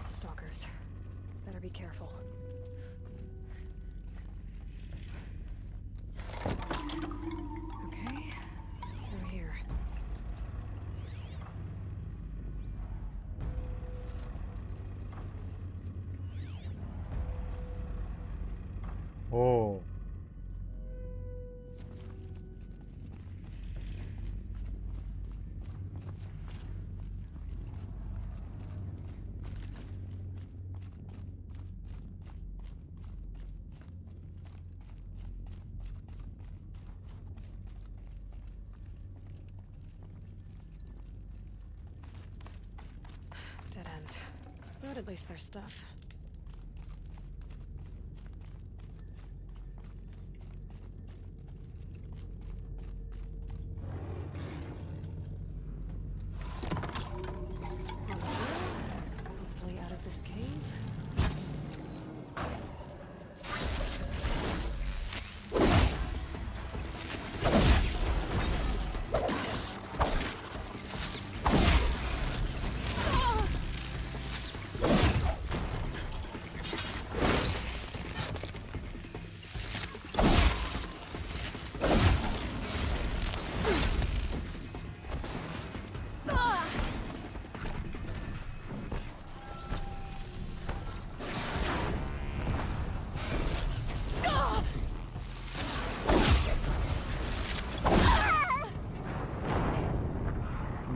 Stalkers. Better be careful. Okay, through here. Oh. Dead end. But at least there's stuff. Hopefully out of this cave.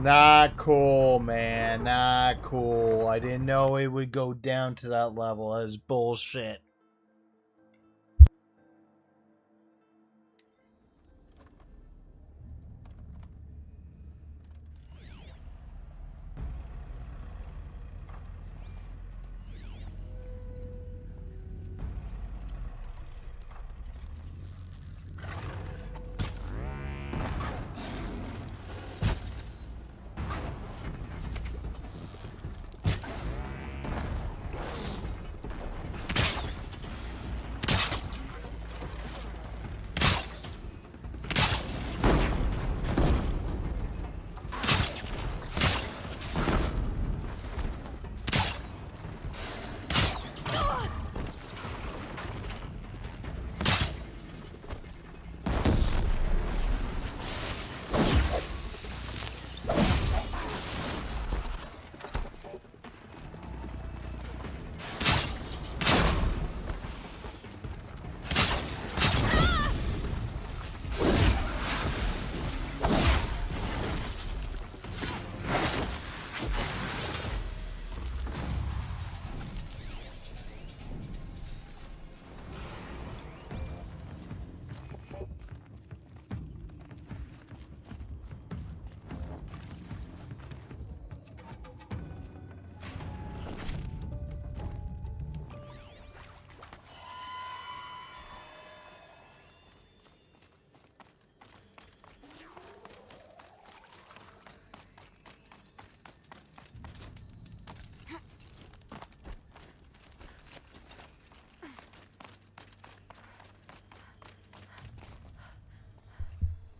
Not cool, man. Not cool. I didn't know it would go down to that level. That is bullshit.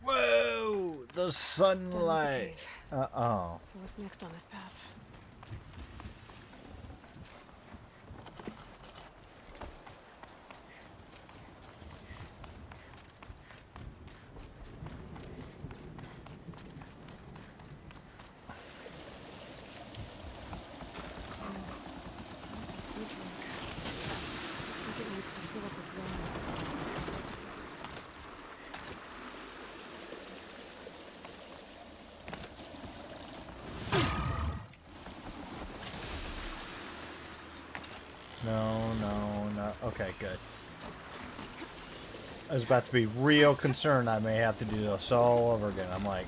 Whoa! The sunlight. Uh-oh. So what's next on this path? No. Okay, good. I was about to be real concerned I may have to do this all over again. I'm like...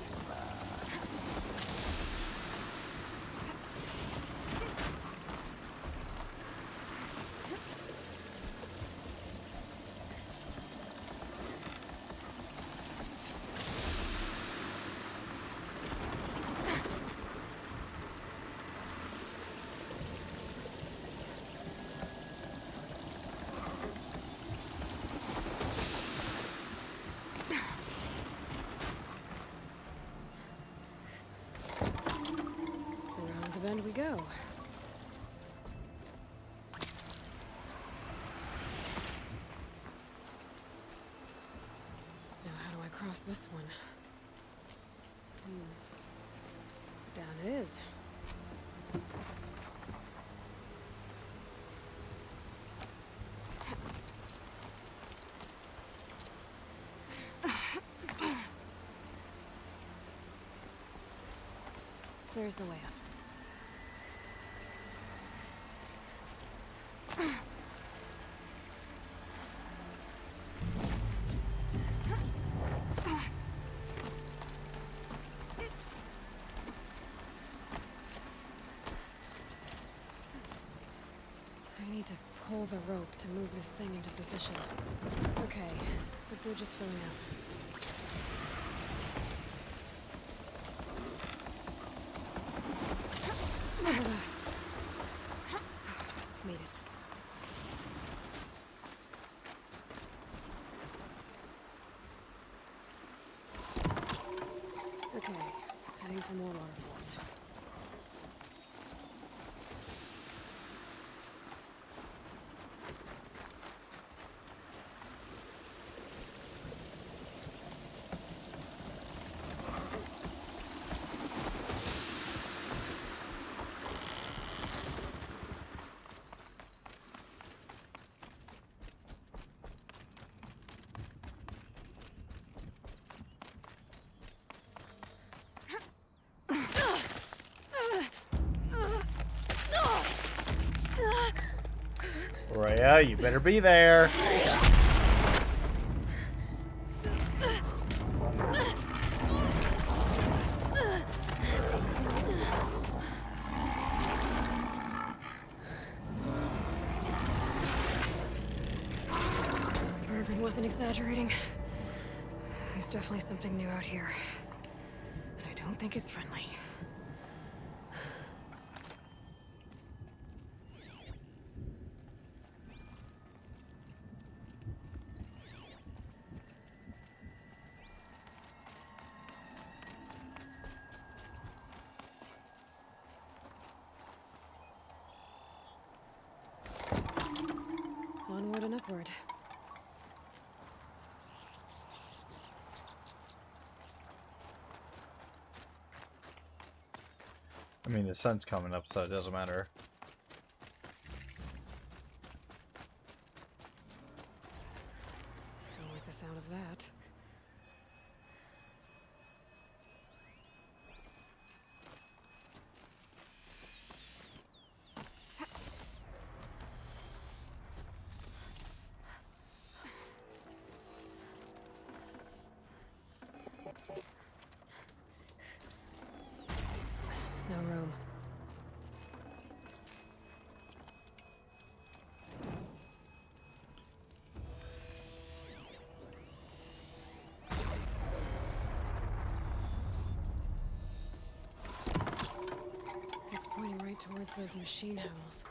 bend we go. Now how do I cross this one? Down it is. There's the way up. I need to pull the rope to move this thing into position. Okay, the bridge is filling up. Made it. Okay, heading for more waterfalls. Rhea, you better be there. Bergman wasn't exaggerating. There's definitely something new out here. And I don't think it's friendly. Onward and upward. I mean, the sun's coming up, so it doesn't matter. Don't like the sound of that. No room. It's pointing right towards those machine howls.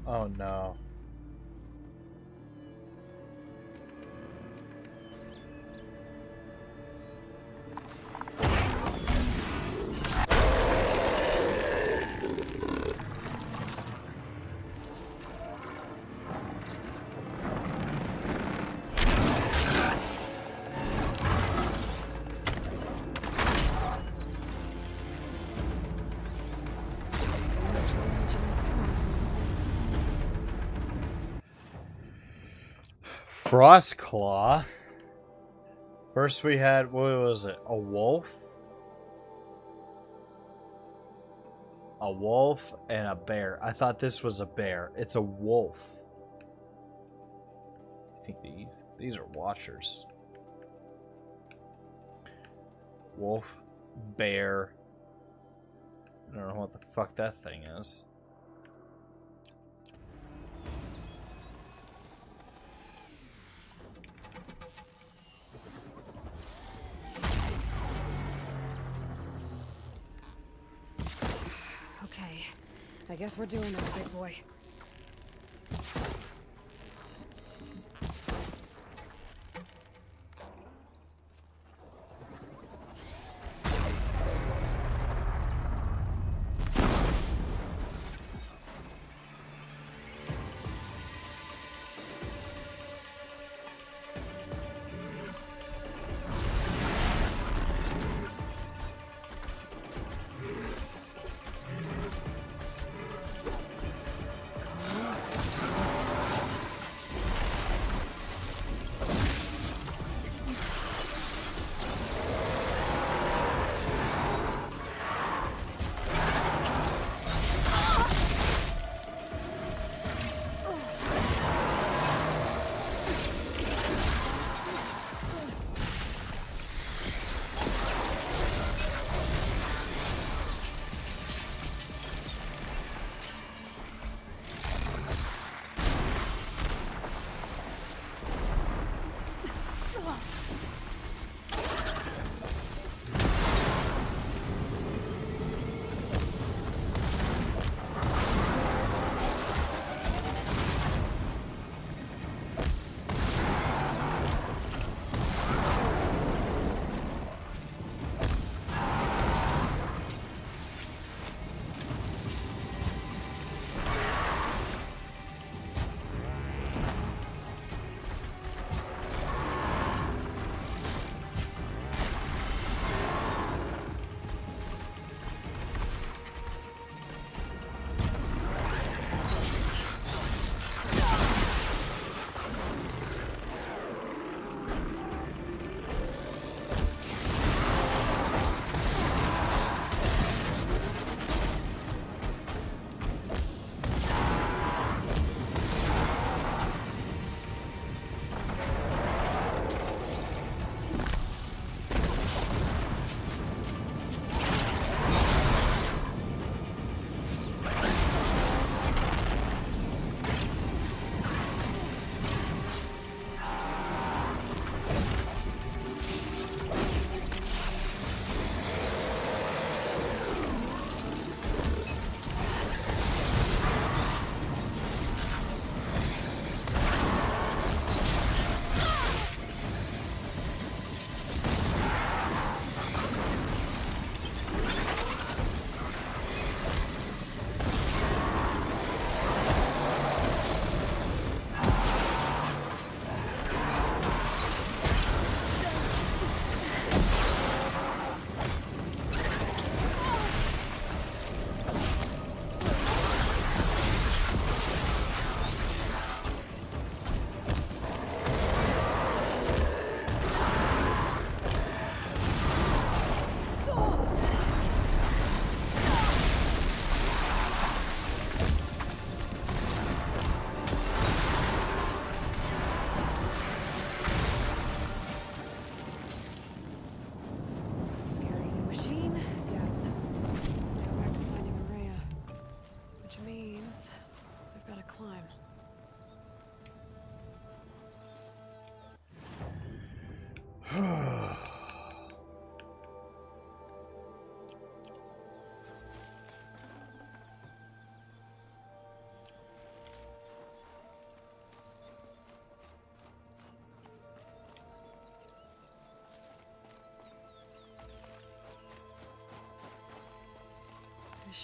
Oh no. Frostclaw. First we had, what was it? A wolf? A wolf and a bear. I thought this was a bear. It's a wolf. I think these are watchers. Wolf, bear. I don't know what the fuck that thing is. Okay, I guess we're doing this, big boy.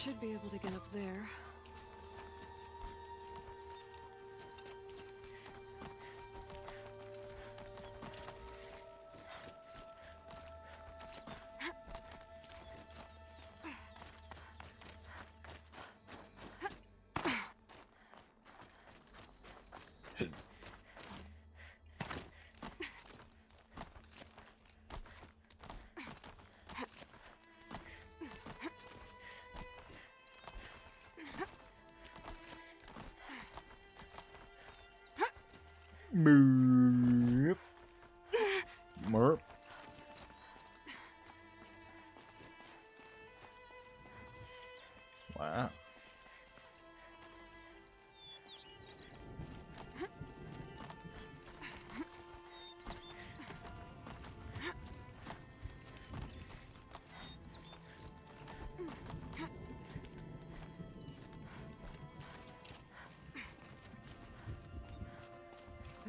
should be able to get up there. Merp. Merp. Wow.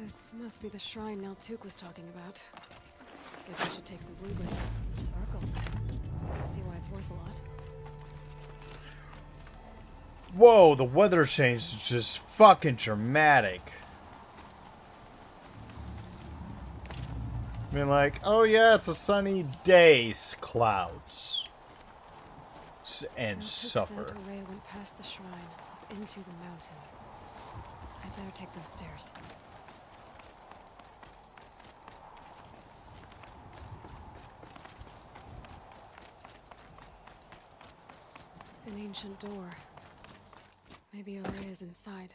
This must be the shrine Naltuk was talking about. Guess I should take some blue glyphs. Sparkles. Let's see why it's worth a lot. Whoa, the weather change is just fucking dramatic. I mean, like, oh yeah, it's a sunny day, clouds. And suffer. Santa Ray went past the shrine, into the mountain. I'd better take those stairs. An ancient door. Maybe Orea's inside.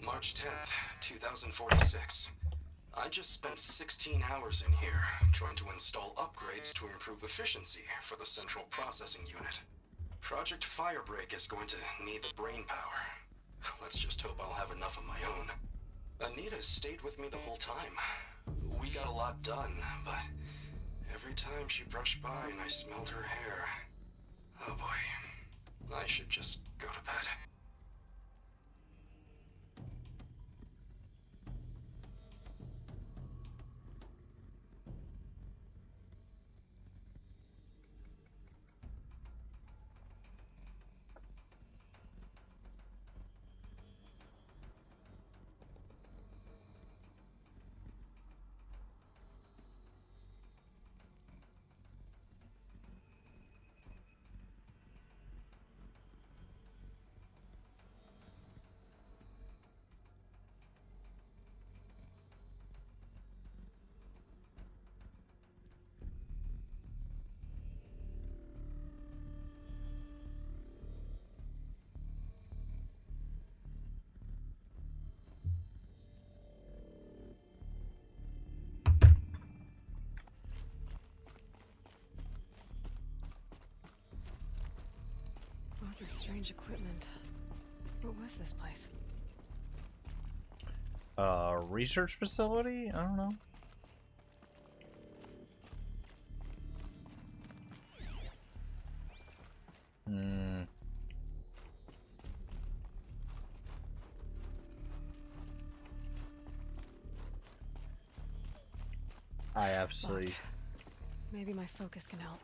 March 10th, 2046. I just spent 16 hours in here, trying to install upgrades to improve efficiency for the central processing unit. Project Firebreak is going to need the brain power. Let's just hope I'll have enough of my own. Anita stayed with me the whole time. We got a lot done, but every time she brushed by and I smelled her hair... Oh boy, I should just go to bed. Lots of strange equipment. What was this place? Research facility? I don't know. I absolutely... Locked. Maybe my focus can help.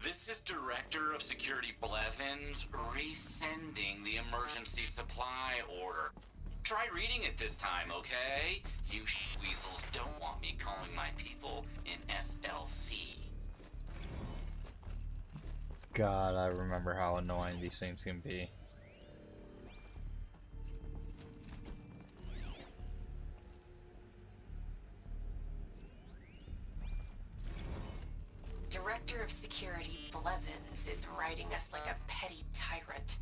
This is Director of Security Blevins resending the emergency supply order. Try reading it this time, okay? You weasels don't want me calling my people in SLC. God, I remember how annoying these things can be. Director of Security Blevins is writing us like a petty tyrant.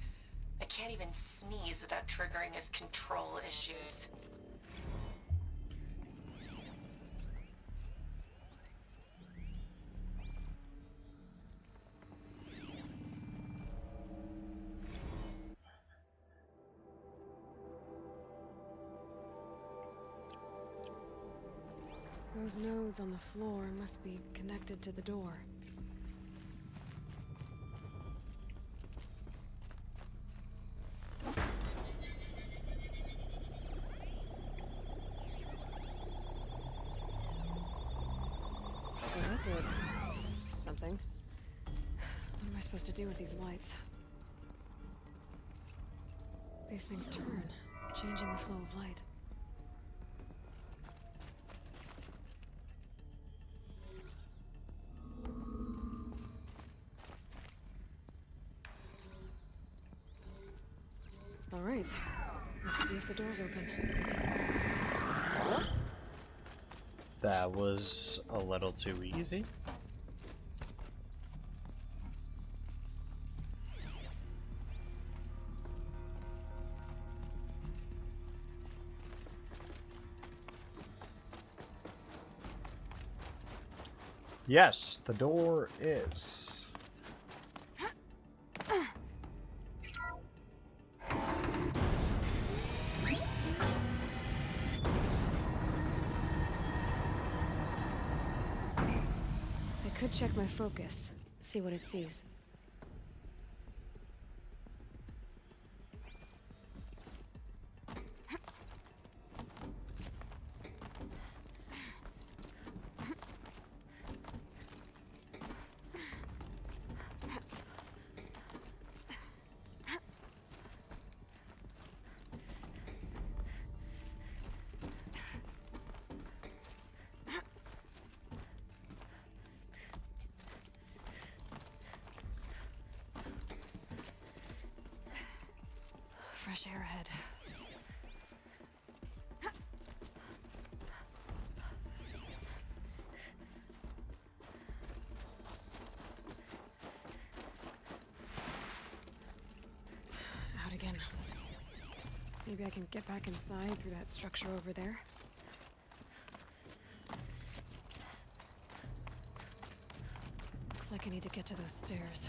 I can't even sneeze without triggering his control issues. Those nodes on the floor must be connected to the door. Well, that did something. What am I supposed to do with these lights? These things turn, changing the flow of light. All right, let's see if the door's open. That was a little too easy. Yes, the door is. I could check my focus, see what it sees. Fresh air ahead. Out again. Maybe I can get back inside through that structure over there. Looks like I need to get to those stairs.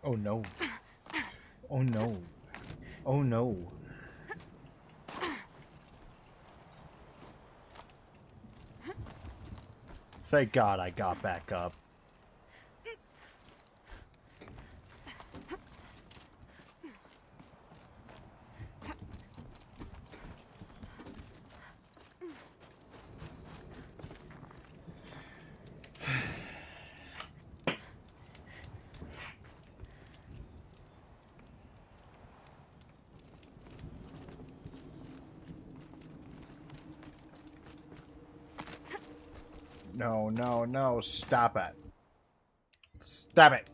Oh no. Oh no. Oh no. Thank God I got back up. No, no, no, stop it. Stop it.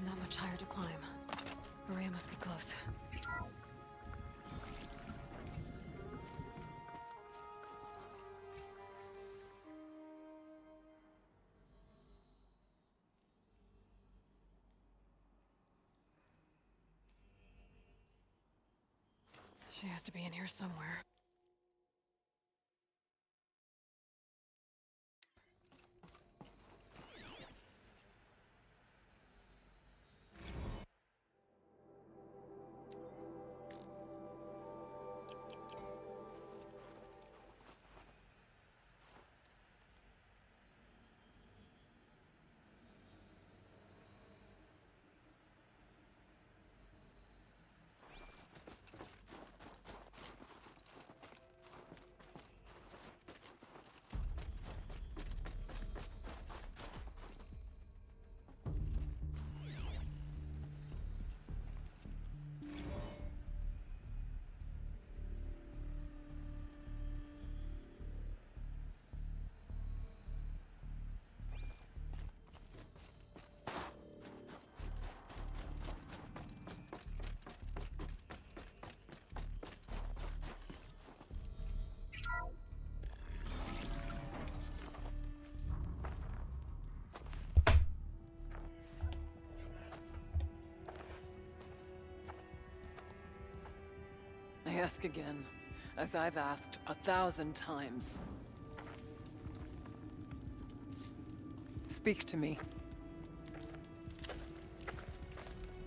Not much higher to climb. Maria must be close. She has to be in here somewhere. ask again, as I've asked 1,000 times. Speak to me.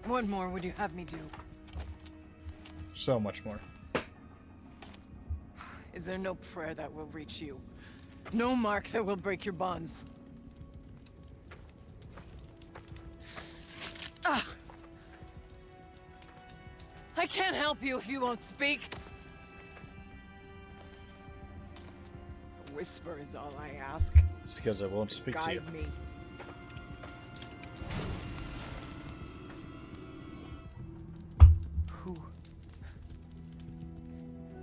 What more would you have me do? So much more. Is there no prayer that will reach you? No mark that will break your bonds? Ah! I can't help you if you won't speak. A whisper is all I ask. It's because I won't speak to you. Guide me. Who?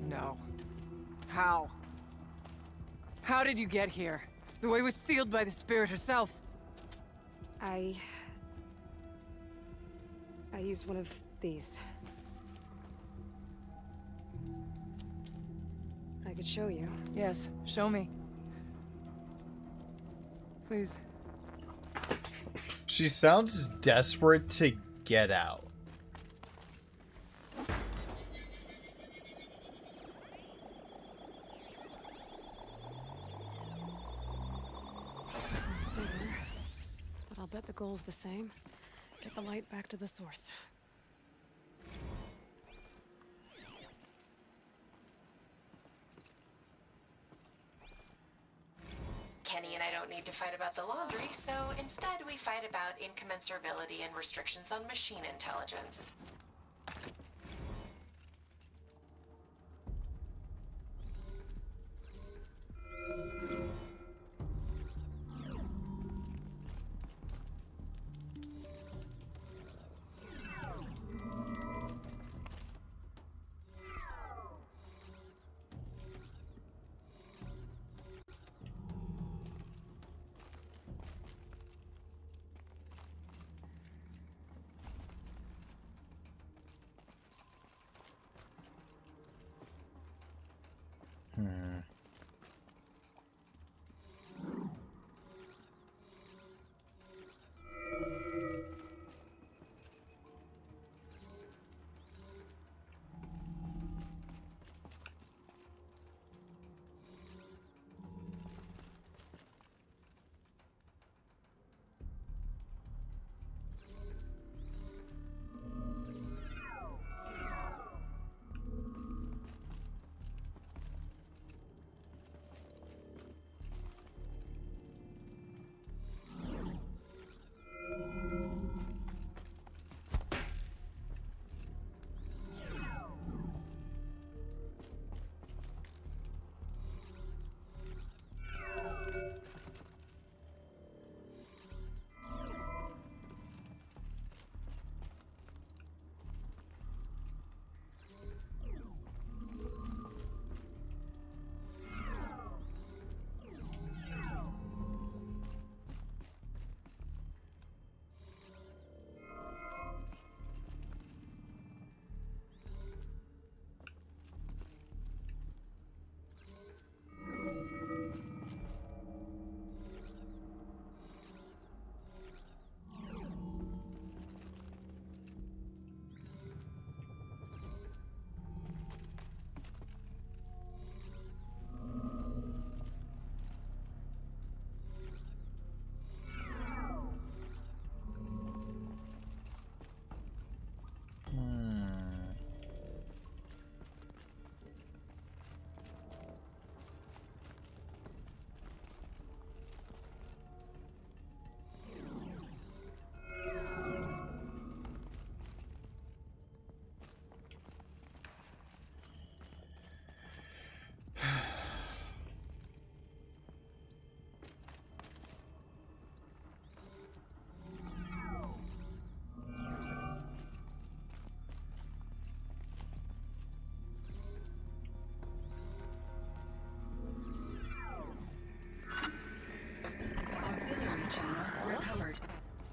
No. How? How did you get here? The way was sealed by the spirit herself. I used one of these. I could show you. Yes, show me. Please. She sounds desperate to get out. This one's bigger, but I'll bet the goal's the same. Get the light back to the source. Kenny and I don't need to fight about the laundry, so instead we fight about incommensurability and restrictions on machine intelligence.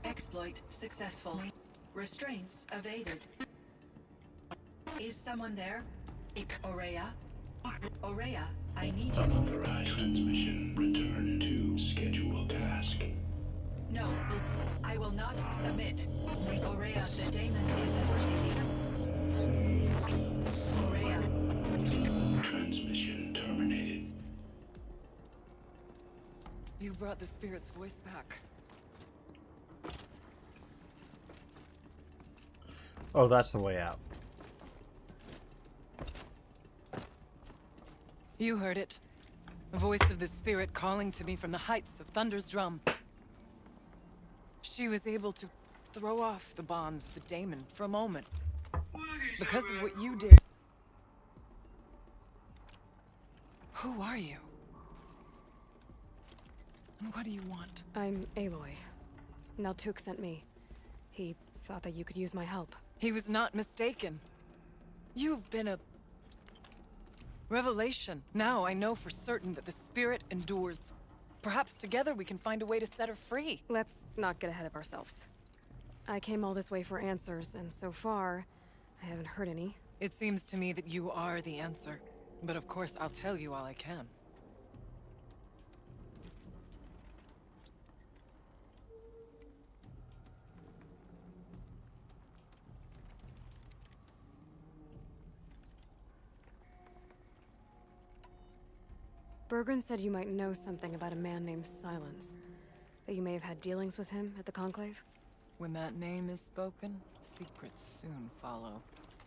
Exploit successful. Restraints evaded. Is someone there? Ourea? Ourea, I need you. Unauthorized transmission. Return to scheduled task. No, I will not submit. Ourea, the daemon is proceeding. Ourea, You brought the spirit's voice back. Oh, that's the way out. You heard it. The voice of the spirit calling to me from the heights of Thunder's Drum. She was able to throw off the bonds of the daemon for a moment. Because of what you did. Who are you? And what do you want? I'm Aloy. Naltuk sent me. He thought that you could use my help. He was not mistaken. You've been a revelation. Now I know for certain that the spirit endures. Perhaps together we can find a way to set her free. Let's not get ahead of ourselves. I came all this way for answers, and so far, I haven't heard any. It seems to me that you are the answer. But of course, I'll tell you all I can. Bergren said you might know something about a man named Silence. That you may have had dealings with him at the Conclave? When that name is spoken, secrets soon follow.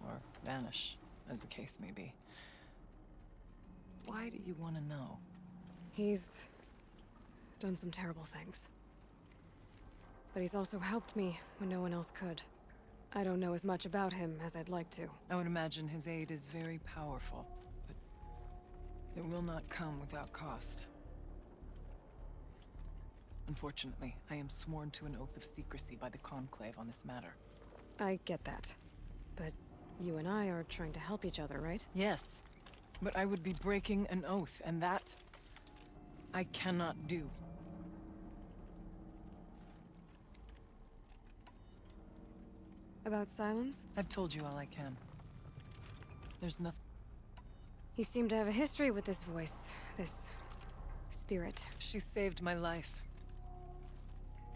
Or vanish, as the case may be. Why do you want to know? He's done some terrible things. But he's also helped me when no one else could. I don't know as much about him as I'd like to. I would imagine his aid is very powerful, but it will not come without cost. Unfortunately, I am sworn to an oath of secrecy by the Conclave on this matter. I get that. But you and I are trying to help each other, right? Yes. But I would be breaking an oath, and that I cannot do. About Silence? I've told you all I can. There's nothing. You seem to have a history with this voice, this spirit. She saved my life.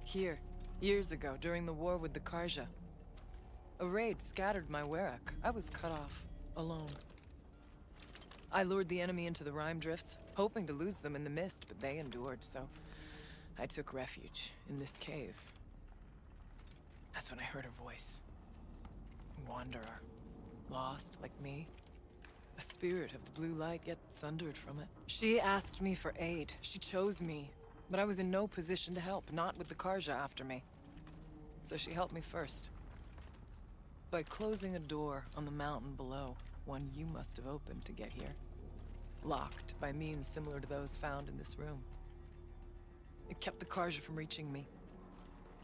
Here, years ago, during the war with the Karja. A raid scattered my Werak. I was cut off, alone. I lured the enemy into the Rime Drifts, hoping to lose them in the mist, but they endured, so I took refuge in this cave. That's when I heard her voice. A wanderer. Lost, like me. A spirit of the blue light, yet sundered from it. She asked me for aid. She chose me. But I was in no position to help, not with the Karja after me. So she helped me first. By closing a door on the mountain below. One you must have opened to get here. Locked by means similar to those found in this room. It kept the Karja from reaching me.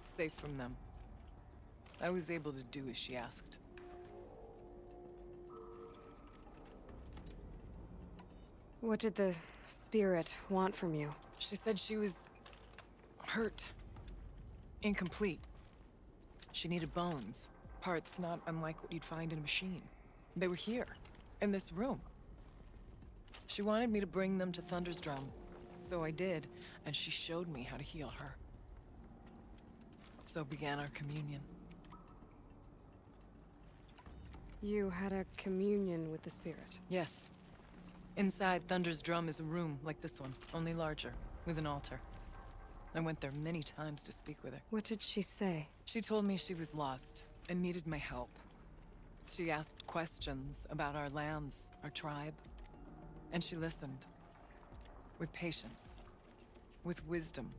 Safe from them. I was able to do as she asked. What did the spirit want from you? She said she was hurt. Incomplete. She needed bones. Parts not unlike what you'd find in a machine. They were here, in this room. She wanted me to bring them to Thunder's Drum. So I did, and she showed me how to heal her. So began our communion. You had a communion with the spirit? Yes. Inside Thunder's Drum is a room like this one, only larger, with an altar. I went there many times to speak with her. What did she say? She told me she was lost and needed my help. She asked questions about our lands, our tribe, and she listened. With patience. With wisdom.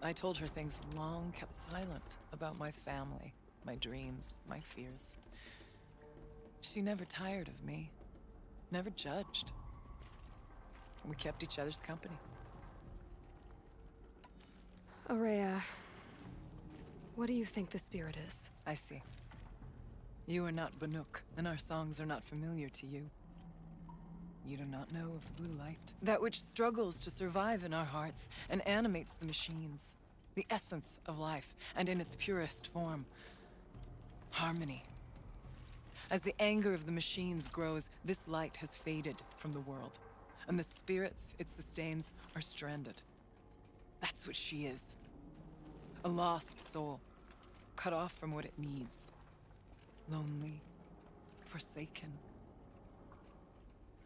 I told her things long kept silent about my family, my dreams, my fears. She never tired of me. Never judged. We kept each other's company. Ourea, what do you think the spirit is? I see. You are not Banuk, and our songs are not familiar to you. You do not know of the blue light. That which struggles to survive in our hearts and animates the machines. The essence of life, and in its purest form. Harmony. As the anger of the machines grows, this light has faded from the world. And the spirits it sustains are stranded. That's what she is. A lost soul. Cut off from what it needs. Lonely. Forsaken.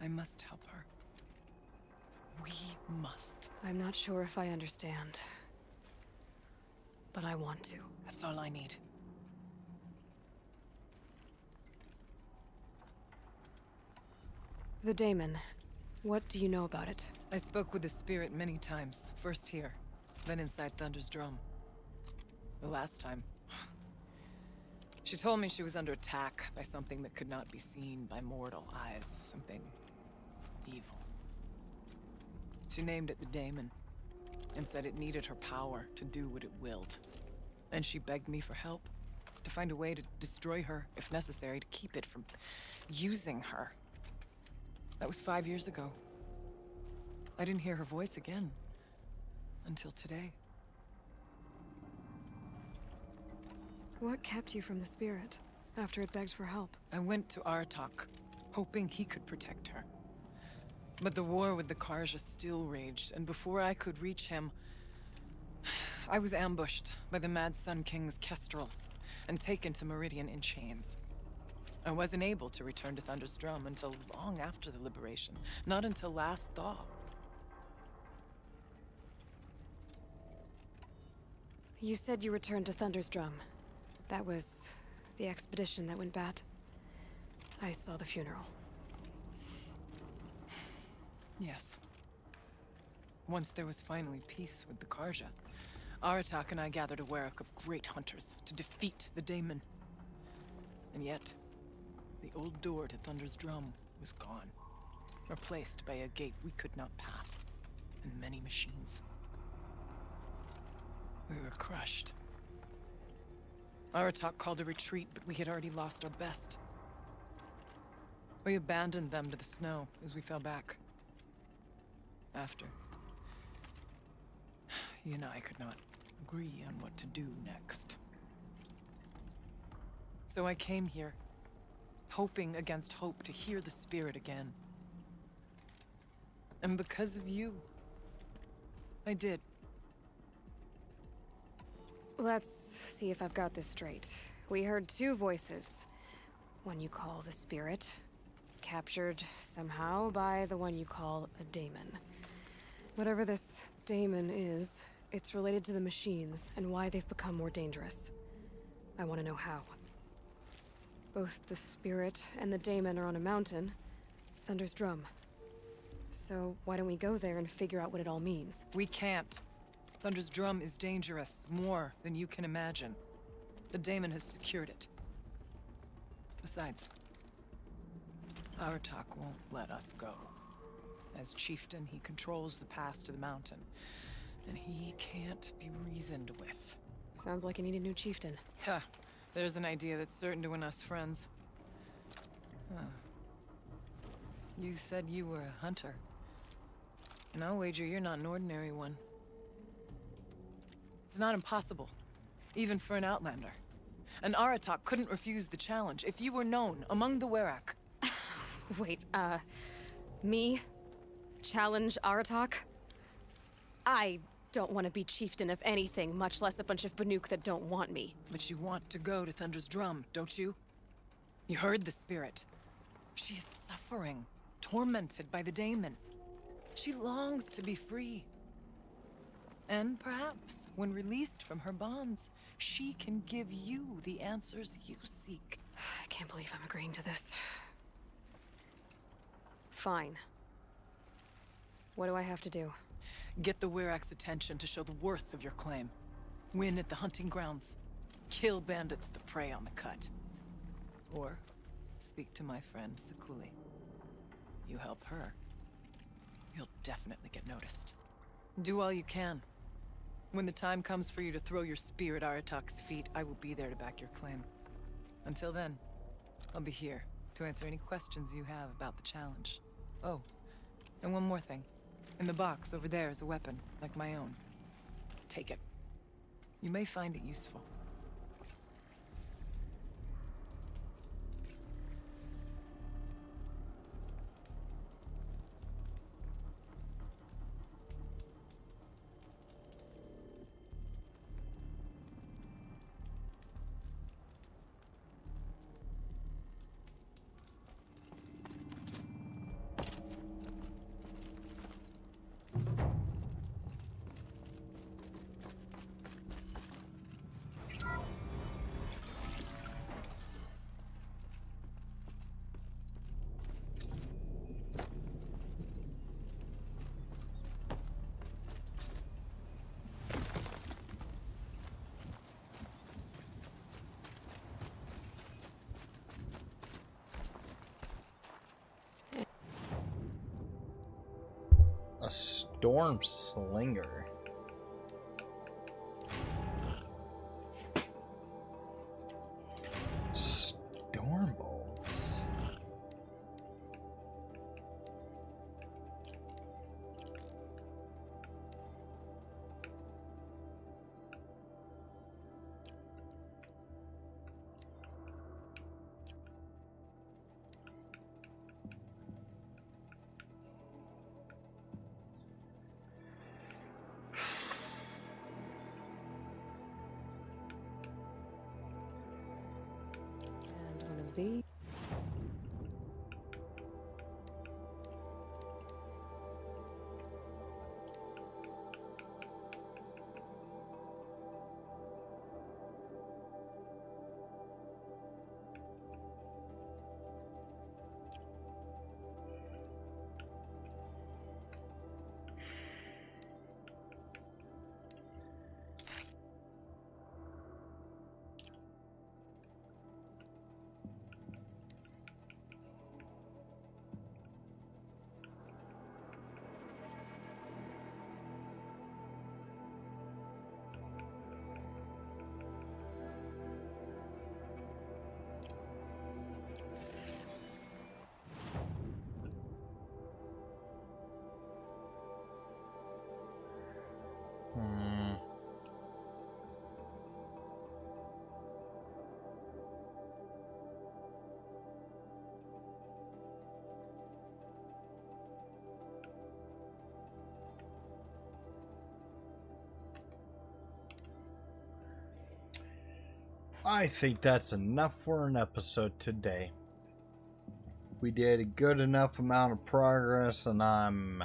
I must help her. We must. I'm not sure if I understand. But I want to. That's all I need. The Daemon. What do you know about it? I spoke with the spirit many times. First here, then inside Thunder's drum. The last time, she told me she was under attack by something that could not be seen by mortal eyes. Something evil. She named it the Daemon, and said it needed her power to do what it willed. And she begged me for help, to find a way to destroy her, if necessary, to keep it from using her. That was 5 years ago. I didn't hear her voice again, until today. What kept you from the spirit, after it begged for help? I went to Aratak, hoping he could protect her. But the war with the Karja still raged, and before I could reach him, I was ambushed by the Mad Sun King's Kestrels, and taken to Meridian in chains. I wasn't able to return to Thunder's Drum until long after the liberation, not until last thaw. You said you returned to Thunder's Drum. That was the expedition that went bad. I saw the funeral. Yes. Once there was finally peace with the Karja, Aratak and I gathered a Werak of great hunters to defeat the Daemon. And yet, the old door to Thunder's Drum was gone, replaced by a gate we could not pass, and many machines. We were crushed. Aratak called a retreat, but we had already lost our best. We abandoned them to the snow as we fell back. After, you and I could not agree on what to do next. So I came here, hoping against hope to hear the spirit again. And because of you, I did. Let's see if I've got this straight. We heard two voices. One you call the spirit, captured somehow by the one you call a daemon. Whatever this daemon is, it's related to the machines and why they've become more dangerous. I want to know how. Both the spirit and the daemon are on a mountain, Thunder's Drum. So why don't we go there and figure out what it all means? We can't. Thunder's Drum is dangerous, more than you can imagine. The daemon has secured it. Besides, Aratak won't let us go. As chieftain, he controls the pass to the mountain, and he can't be reasoned with. Sounds like you need a new chieftain. Ha! There's an idea that's certain to win us friends. Huh. You said you were a hunter. And I'll wager you're not an ordinary one. It's not impossible, even for an outlander. And Aratak couldn't refuse the challenge if you were known among the Werak. Wait, me? Challenge Aratak? I don't want to be chieftain of anything, much less a bunch of Banuk that don't want me. But you want to go to Thunder's Drum, don't you? You heard the spirit. She is suffering, tormented by the daemon. She longs to be free. And perhaps, when released from her bonds, she can give you the answers you seek. I can't believe I'm agreeing to this. Fine. What do I have to do? Get the Werak's attention to show the worth of your claim. Win at the hunting grounds. Kill bandits that prey on the cut. Or speak to my friend Sakuli. You help her, you'll definitely get noticed. Do all you can. When the time comes for you to throw your spear at Aratak's feet, I will be there to back your claim. Until then, I'll be here to answer any questions you have about the challenge. Oh, and one more thing. In the box over there is a weapon, like my own. Take it. You may find it useful. A storm slinger. Storm bolts. And one of these. I think that's enough for an episode today. We did a good enough amount of progress, and I'm...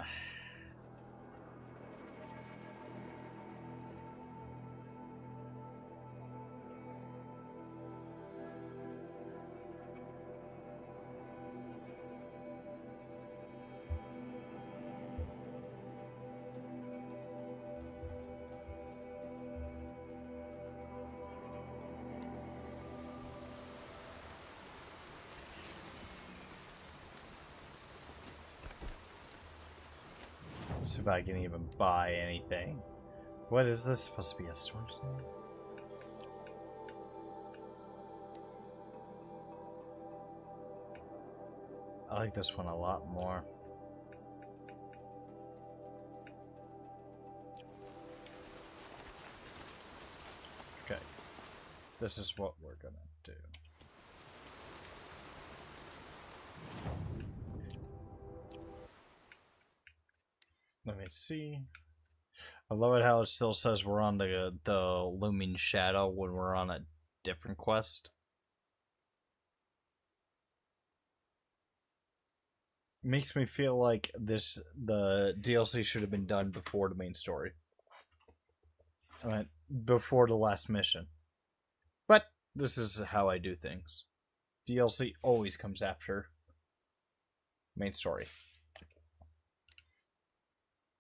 See if I can even buy anything. What is this supposed to be, a storm thing? I like this one a lot more. Okay. This is what we're gonna do. Let me see. I love it how it still says we're on the looming shadow when we're on a different quest. It makes me feel like the DLC should have been done before the main story. I mean, before the last mission. But this is how I do things. DLC always comes after main story.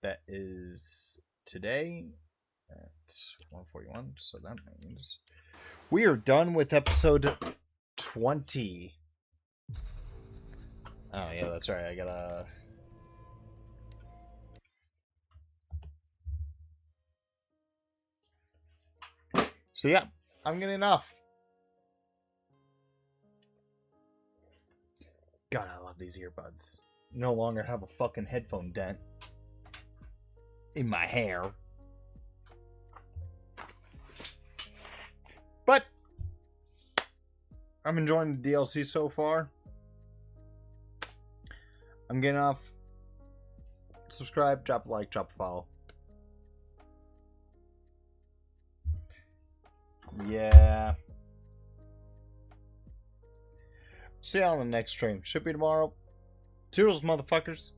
That is today at 1:41, so that means we are done with episode 20. Oh yeah, that's right. I gotta... So yeah, I'm getting off. God, I love these earbuds. No longer have a fucking headphone dent in my hair. But I'm enjoying the DLC so far. I'm getting off. Subscribe, drop a like, drop a follow. Yeah. See you on the next stream. Should be tomorrow. Toodles, motherfuckers.